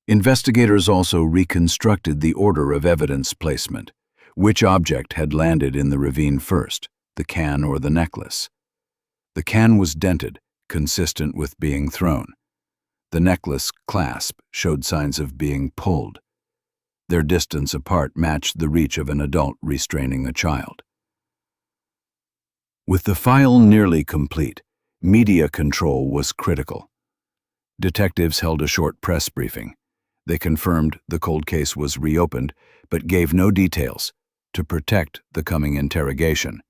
S2: Investigators also reconstructed the order of evidence placement. Which object had landed in the ravine first, the can or the necklace? The can was dented, consistent with being thrown. The necklace clasp showed signs of being pulled. Their distance apart matched the reach of an adult restraining a child. With the file nearly complete, media control was critical. Detectives held a short press briefing. They confirmed the cold case was reopened, but gave no details to protect the coming interrogation.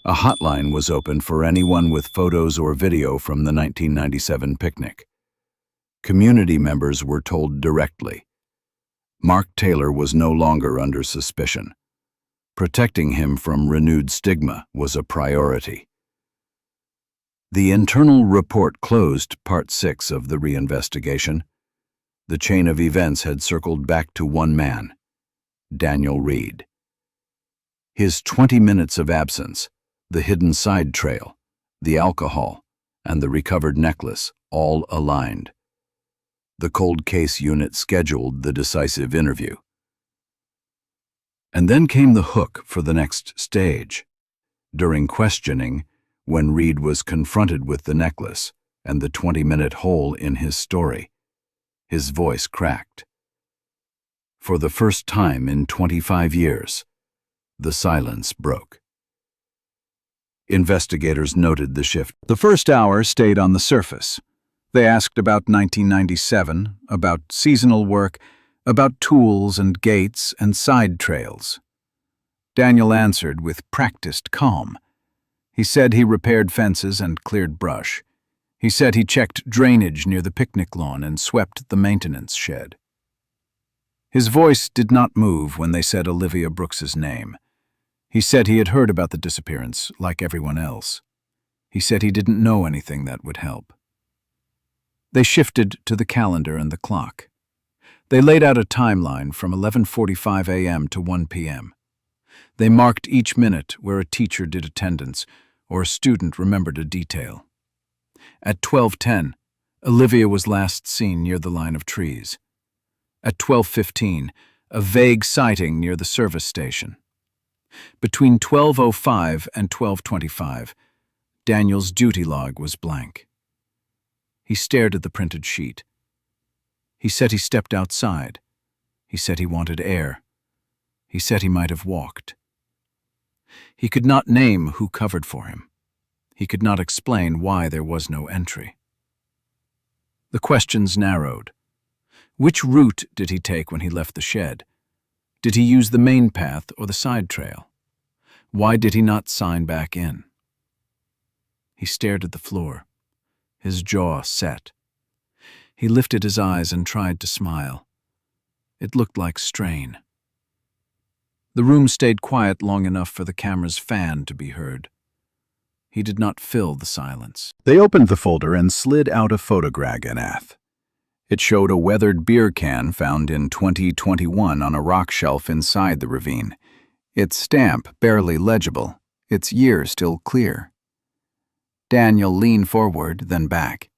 S2: A hotline was opened for anyone with photos or video from the 1997 picnic. Community members were told directly. Mark Taylor was no longer under suspicion. Protecting him from renewed stigma was a priority. The internal report closed Part 6 of the reinvestigation. The chain of events had circled back to one man, Daniel Reed. His 20 minutes of absence, the hidden side trail, the alcohol, and the recovered necklace all aligned. The cold case unit scheduled the decisive interview. And then came the hook for the next stage. During questioning, when Reed was confronted with the necklace and the 20-minute hole in his story, his voice cracked. For the first time in 25 years, the silence broke. Investigators noted the shift. The first hour stayed on the surface. They asked about 1997, about seasonal work, about tools and gates and side trails. Daniel answered with practiced calm. He said he repaired fences and cleared brush. He said he checked drainage near the picnic lawn and swept the maintenance shed. His voice did not move when they said Olivia Brooks's name. He said he had heard about the disappearance, like everyone else. He said he didn't know anything that would help. They shifted to the calendar and the clock. They laid out a timeline from 11:45 a.m. to 1 p.m. They marked each minute where a teacher did attendance or a student remembered a detail. At 12:10, Olivia was last seen near the line of trees. At 12:15, a vague sighting near the service station. Between 12:05 and 12:25, Daniel's duty log was blank. He stared at the printed sheet. He said he stepped outside. He said he wanted air.
S1: He said he might have walked. He could not name who covered for him. He could not explain why there was no entry. The questions narrowed. Which route did he take when he left the shed? Did he use the main path or the side trail? Why did he not sign back in? He stared at the floor, his jaw set. He lifted his eyes and tried to smile. It looked like strain. The room stayed quiet long enough for the camera's fan to be heard. He did not fill the silence.
S2: They opened the folder and slid out a photograph in Ath. It showed a weathered beer can found in 2021 on a rock shelf inside the ravine. Its stamp barely legible, its year still clear. Daniel leaned forward, then back.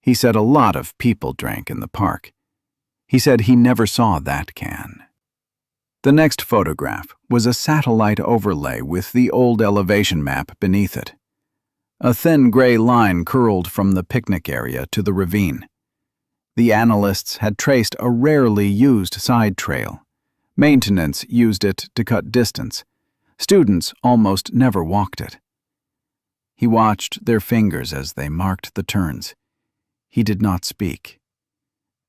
S2: He said a lot of people drank in the park. He said he never saw that can. The next photograph was a satellite overlay with the old elevation map beneath it. A thin gray line curled from the picnic area to the ravine. The analysts had traced a rarely used side trail. Maintenance used it to cut distance. Students almost never walked it. He watched their fingers as they marked the turns. He did not speak.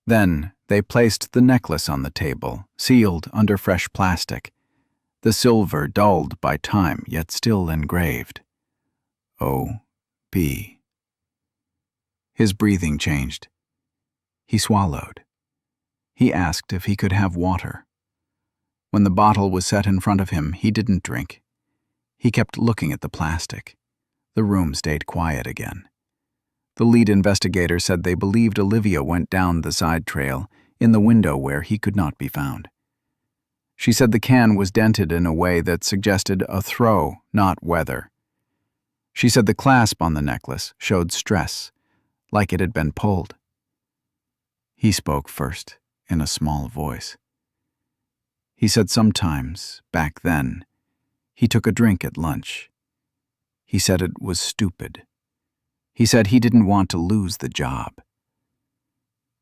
S2: Then they placed the necklace on the table, sealed under fresh plastic, the silver dulled by time yet still engraved. O.B. His breathing changed. He swallowed. He asked if he could have water. When the bottle was set in front of him, he didn't drink. He kept looking at the plastic. The room stayed quiet again. The lead investigator said they believed Olivia went down the side trail in the window where he could not be found. She said the can was dented in a way that suggested a throw, not weather. She said the clasp on the necklace showed stress, like it had been pulled. He spoke first, in a small voice. He said sometimes, back then, he took a drink at lunch. He said it was stupid. He said he didn't want to lose the job.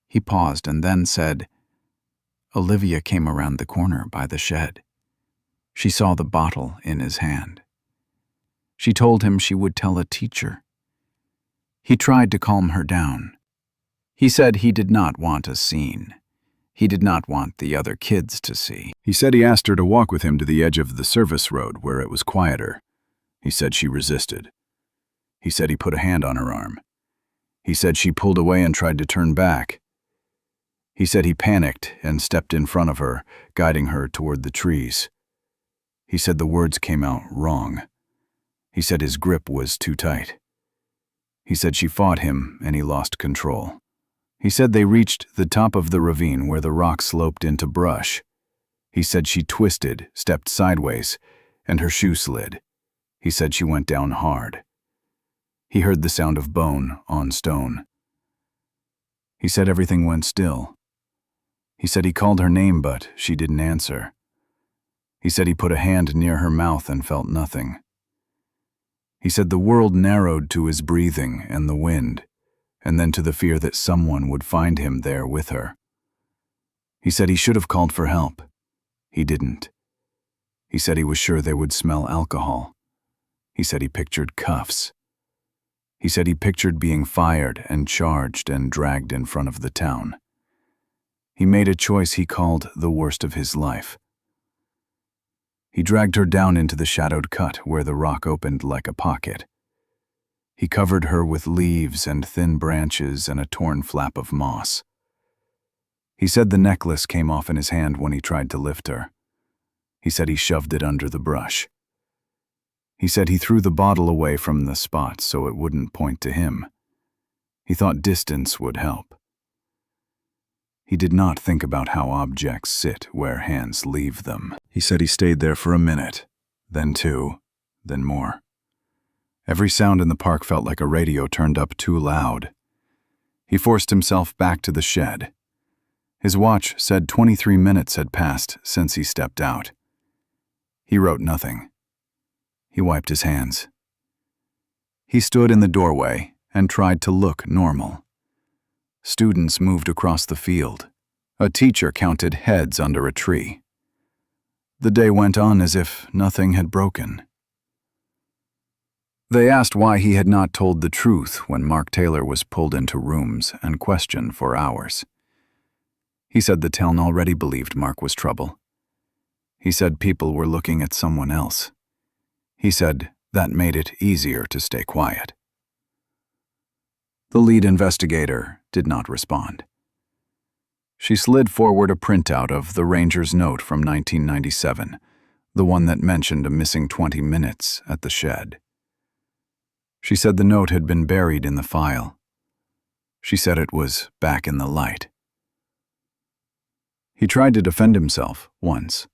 S2: He paused and then said, Olivia came around the corner by the shed. She saw the bottle in his hand. She told him she would tell a teacher. He tried to calm her down. He said he did not want a scene. He did not want the other kids to see.
S1: He said he asked her to walk with him to the edge of the service road where it was quieter. He said she resisted. He said he put a hand on her arm. He said she pulled away and tried to turn back. He said he panicked and stepped in front of her, guiding her toward the trees. He said the words came out wrong. He said his grip was too tight. He said she fought him and he lost control. He said they reached the top of the ravine where the rock sloped into brush. He said she twisted, stepped sideways, and her shoe slid. He said she went down hard. He heard the sound of bone on stone. He said everything went still. He said he called her name, but she didn't answer. He said he put a hand near her mouth and felt nothing. He said the world narrowed to his breathing and the wind, and then to the fear that someone would find him there with her. He said he should have called for help. He didn't. He said he was sure they would smell alcohol. He said he pictured cuffs. He said he pictured being fired and charged and dragged in front of the town. He made a choice he called the worst of his life. He dragged her down into the shadowed cut where the rock opened like a pocket. He covered her with leaves and thin branches and a torn flap of moss. He said the necklace came off in his hand when he tried to lift her. He said he shoved it under the brush. He said he threw the bottle away from the spot so it wouldn't point to him. He thought distance would help. He did not think about how objects sit where hands leave them. He said he stayed there for a minute, then two, then more. Every sound in the park felt like a radio turned up too loud. He forced himself back to the shed. His watch said 23 minutes had passed since he stepped out. He wrote nothing. He wiped his hands. He stood in the doorway and tried to look normal. Students moved across the field. A teacher counted heads under a tree.
S2: The day went on as if nothing had broken. They asked why he had not told the truth when Mark Taylor was pulled into rooms and questioned for hours. He said the town already believed Mark was trouble. He said people were looking at someone else. He said that made it easier to stay quiet. The lead investigator did not respond. She slid forward a printout of the ranger's note from 1997, the one that mentioned a missing 20 minutes at the shed. She said the note had been buried in the file. She said it was back in the light. He tried to defend himself once.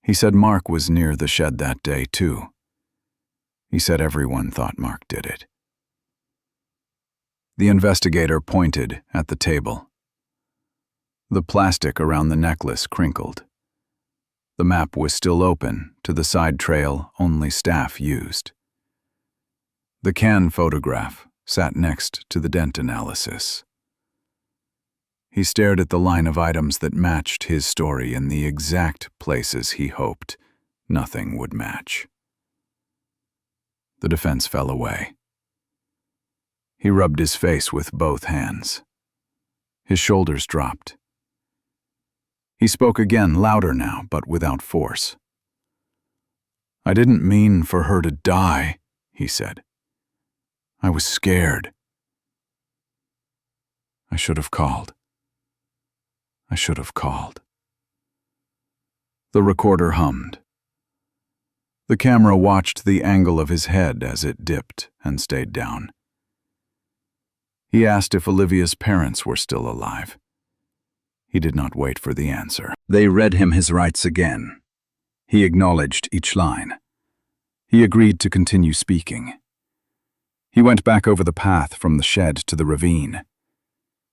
S2: He said Mark was near the shed that day, too. He said everyone thought Mark did it. The investigator pointed at the table. The plastic around the necklace crinkled. The map was still open to the side trail only staff used. The can photograph sat next to the dent analysis. He stared at the line of items that matched his story in the exact places he hoped nothing would match. The defense fell away. He rubbed his face with both hands. His shoulders dropped. He spoke again, louder now, but without force. "I didn't mean for her to die," he said. "I was scared. I should have called. I should have called." The recorder hummed. The camera watched the angle of his head as it dipped and stayed down. He asked if Olivia's parents were still alive. He did not wait for the answer. They read him his rights again. He acknowledged each line. He agreed to continue speaking. He went back over the path from the shed to the ravine.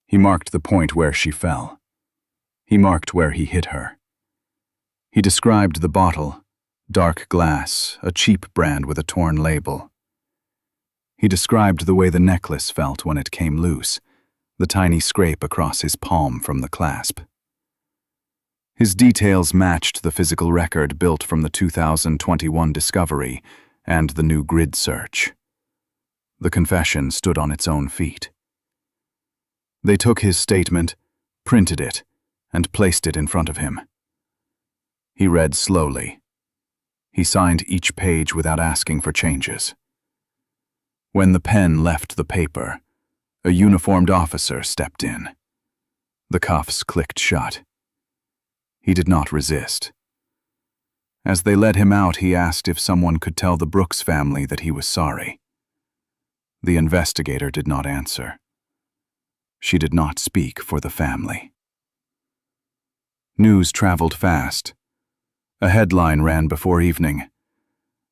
S2: He marked the point where she fell. He marked where he hit her. He described the bottle, dark glass, a cheap brand with a torn label. He described the way the necklace felt when it came loose, the tiny scrape across his palm from the clasp. His details matched the physical record built from the 2021 discovery and the new grid search. The confession stood on its own feet. They took his statement, printed it, and placed it in front of him. He read slowly. He signed each page without asking for changes. When the pen left the paper, a uniformed officer stepped in. The cuffs clicked shut. He did not resist. As they led him out, he asked if someone could tell the Brooks family that he was sorry. The investigator did not answer. She did not speak for the family. News traveled fast. A headline ran before evening.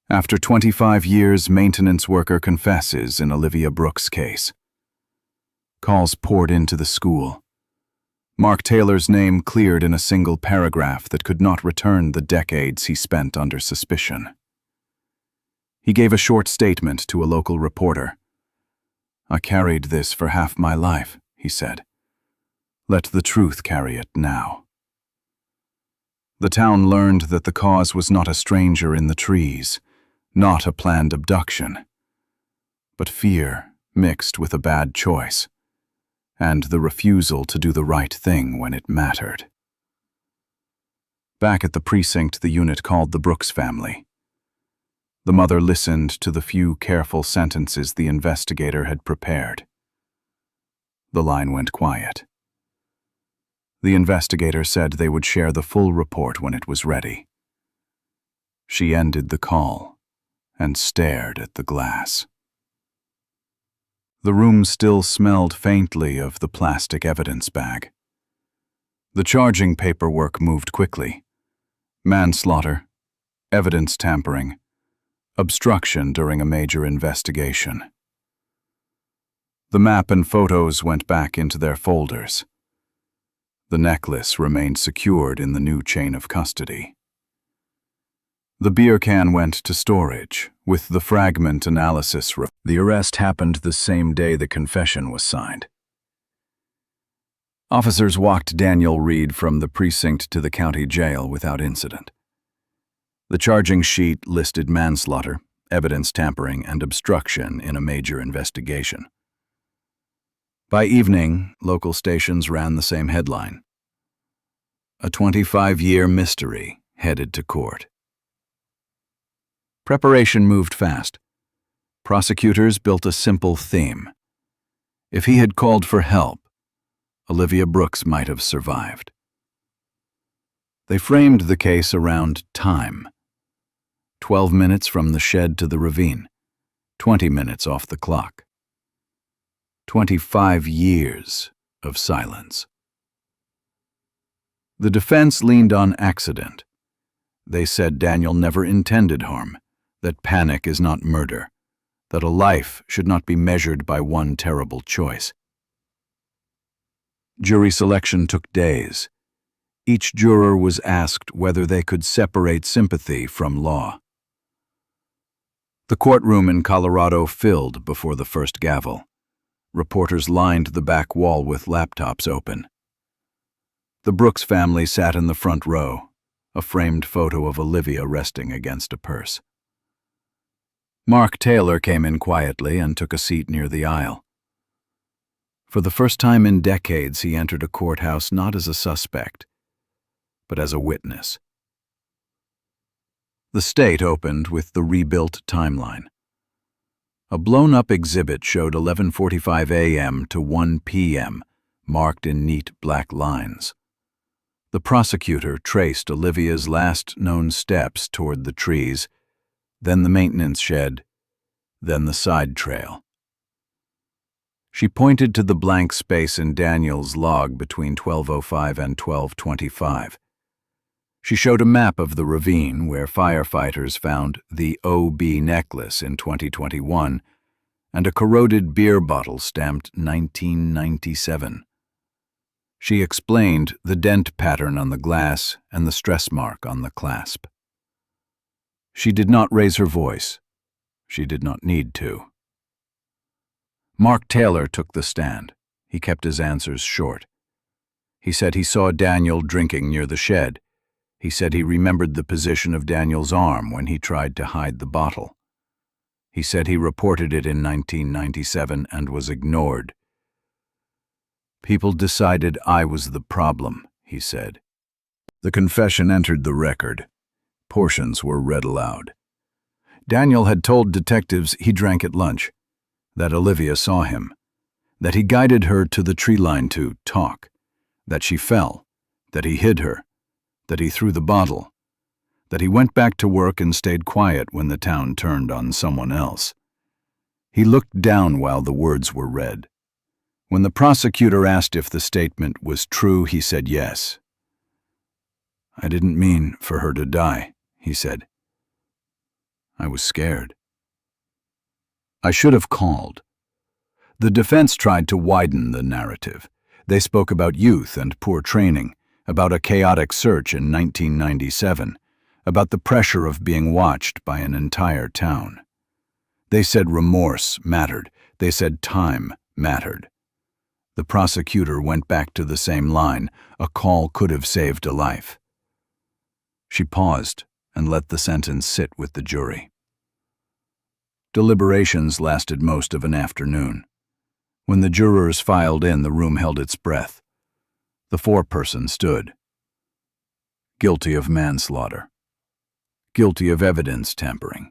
S2: After 25 years, maintenance worker confesses in Olivia Brooks case. Calls poured into the school. Mark Taylor's name cleared in a single paragraph that could not return the decades he spent under suspicion. He gave a short statement to a local reporter. "I carried this for half my life," he said. "Let the truth carry it now." The town learned that the cause was not a stranger in the trees, not a planned abduction, but fear mixed with a bad choice, and the refusal to do the right thing when it mattered. Back at the precinct, the unit called the Brooks family. The mother listened to the few careful sentences the investigator had prepared. The line went quiet. The investigator said they would share the full report when it was ready. She ended the call and stared at the glass. The room still smelled faintly of the plastic evidence bag. The charging paperwork moved quickly. Manslaughter, evidence tampering, obstruction during a major investigation. The map and photos went back into their folders. The necklace remained secured in the new chain of custody. The beer can went to storage, with the fragment analysis. The arrest happened the same day the confession was signed. Officers walked Daniel Reed from the precinct to the county jail without incident. The charging sheet listed manslaughter, evidence tampering, and obstruction in a major investigation. By evening, local stations ran the same headline: a 25-year mystery headed to court. Preparation moved fast. Prosecutors built a simple theme. If he had called for help, Olivia Brooks might have survived. They framed the case around time. 12 minutes from the shed to the ravine, 20 minutes off the clock. 25 years of silence. The defense leaned on accident. They said Daniel never intended harm, that panic is not murder, that a life should not be measured by one terrible choice. Jury selection took days. Each juror was asked whether they could separate sympathy from law. The courtroom in Colorado filled before the first gavel. Reporters lined the back wall with laptops open. The Brooks family sat in the front row, a framed photo of Olivia resting against a purse. Mark Taylor came in quietly and took a seat near the aisle. For the first time in decades, he entered a courthouse not as a suspect, but as a witness. The state opened with the rebuilt timeline. A blown-up exhibit showed 11:45 a.m. to 1 p.m., marked in neat black lines. The prosecutor traced Olivia's last known steps toward the trees, then the maintenance shed, then the side trail. She pointed to the blank space in Daniel's log between 12:05 and 12:25. She showed a map of the ravine where firefighters found the OB necklace in 2021 and a corroded beer bottle stamped 1997. She explained the dent pattern on the glass and the stress mark on the clasp. She did not raise her voice. She did not need to. Mark Taylor took the stand. He kept his answers short. He said he saw Daniel drinking near the shed. He said he remembered the position of Daniel's arm when he tried to hide the bottle. He said he reported it in 1997 and was ignored. People decided I was the problem, he said. The confession entered the record. Portions were read aloud. Daniel had told detectives he drank at lunch, that Olivia saw him, that he guided her to the tree line to talk, that she fell, that he hid her, that he threw the bottle, that he went back to work and stayed quiet when the town turned on someone else. He looked down while the words were read. When the prosecutor asked if the statement was true, he said yes. I didn't mean for her to die, he said. I was scared. I should have called. The defense tried to widen the narrative. They spoke about youth and poor training, about a chaotic search in 1997, about the pressure of being watched by an entire town. They said remorse mattered. They said time mattered. The prosecutor went back to the same line. A call could have saved a life. She paused and let the sentence sit with the jury. Deliberations lasted most of an afternoon. When the jurors filed in, the room held its breath. The foreperson stood. Guilty of manslaughter. Guilty of evidence tampering.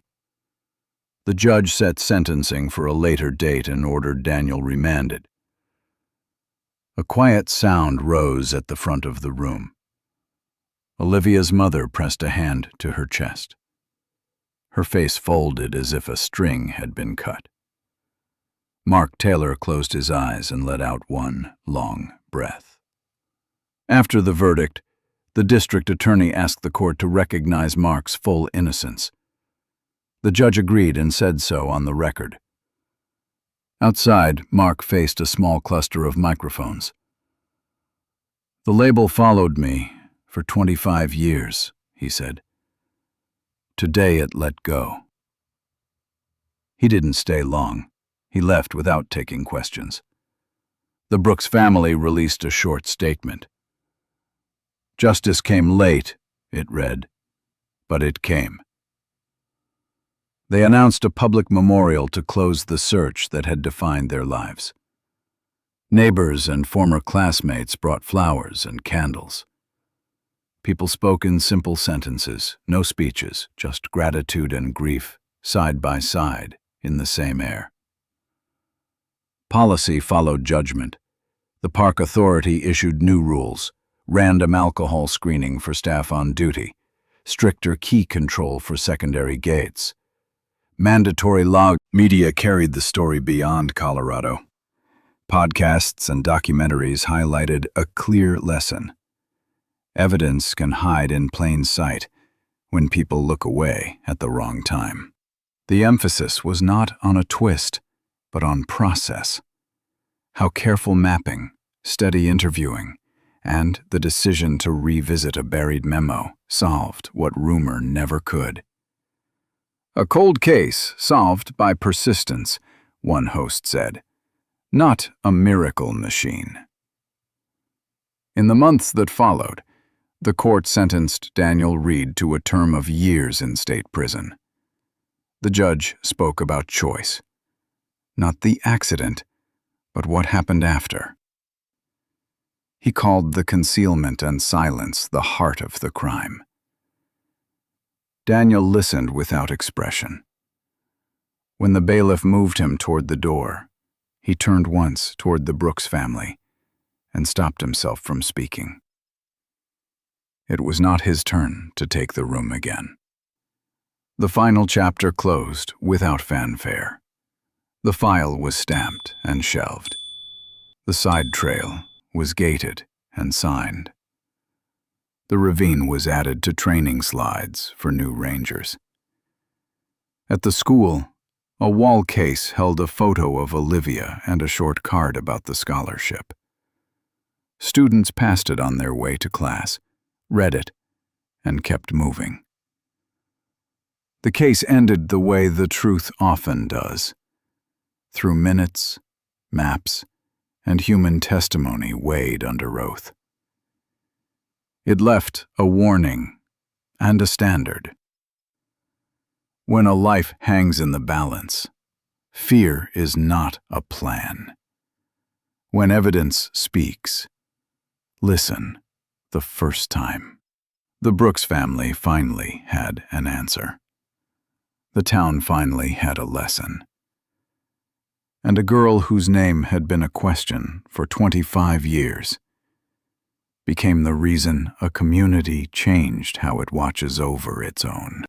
S2: The judge set sentencing for a later date and ordered Daniel remanded. A quiet sound rose at the front of the room. Olivia's mother pressed a hand to her chest. Her face folded as if a string had been cut. Mark Taylor closed his eyes and let out one long breath. After the verdict, the district attorney asked the court to recognize Mark's full innocence. The judge agreed and said so on the record. Outside, Mark faced a small cluster of microphones. The label followed me for 25 years, he said. Today it let go. He didn't stay long. He left without taking questions. The Brooks family released a short statement. Justice came late, it read,
S1: But it came. They announced a public memorial to close the search that had defined their lives. Neighbors and former classmates brought flowers and candles. People spoke in simple sentences, no speeches, just gratitude and grief, side by side, in the same air. Policy followed judgment. The park authority issued new rules: random alcohol screening for staff on duty, stricter key control for secondary gates, mandatory log. Media carried the story beyond Colorado. Podcasts and documentaries highlighted a clear lesson. Evidence can hide in plain sight when people look away at the wrong time. The emphasis was not on a twist, but on process. How careful mapping, steady interviewing, and the decision to revisit a buried memo solved what rumor never could. A cold case solved by persistence, one host said, not a miracle machine. In the months that followed, the court sentenced Daniel Reed to a term of years in state prison. The judge spoke about choice. Not the accident, but what happened after. He called the concealment and silence the heart of the crime. Daniel listened without expression. When the bailiff moved him toward the door, he turned once toward the Brooks family and stopped himself from speaking. It was not his turn to take the room again. The final chapter closed without fanfare. The file was stamped and shelved. The side trail was gated and signed. The ravine was added to training slides for new rangers. At the school, a wall case held a photo of Olivia and a short card about the scholarship. Students passed it on their way to class, read it, and kept moving. The case ended the way the truth often does, through minutes, maps, and human testimony weighed under oath. It left a warning and a standard. When a life hangs in the balance, fear is not a plan. When evidence speaks, listen the first time. The Brooks family finally had an answer. The town finally had a lesson. And a girl whose name had been a question for 25 years became the reason a community changed how it watches over its own.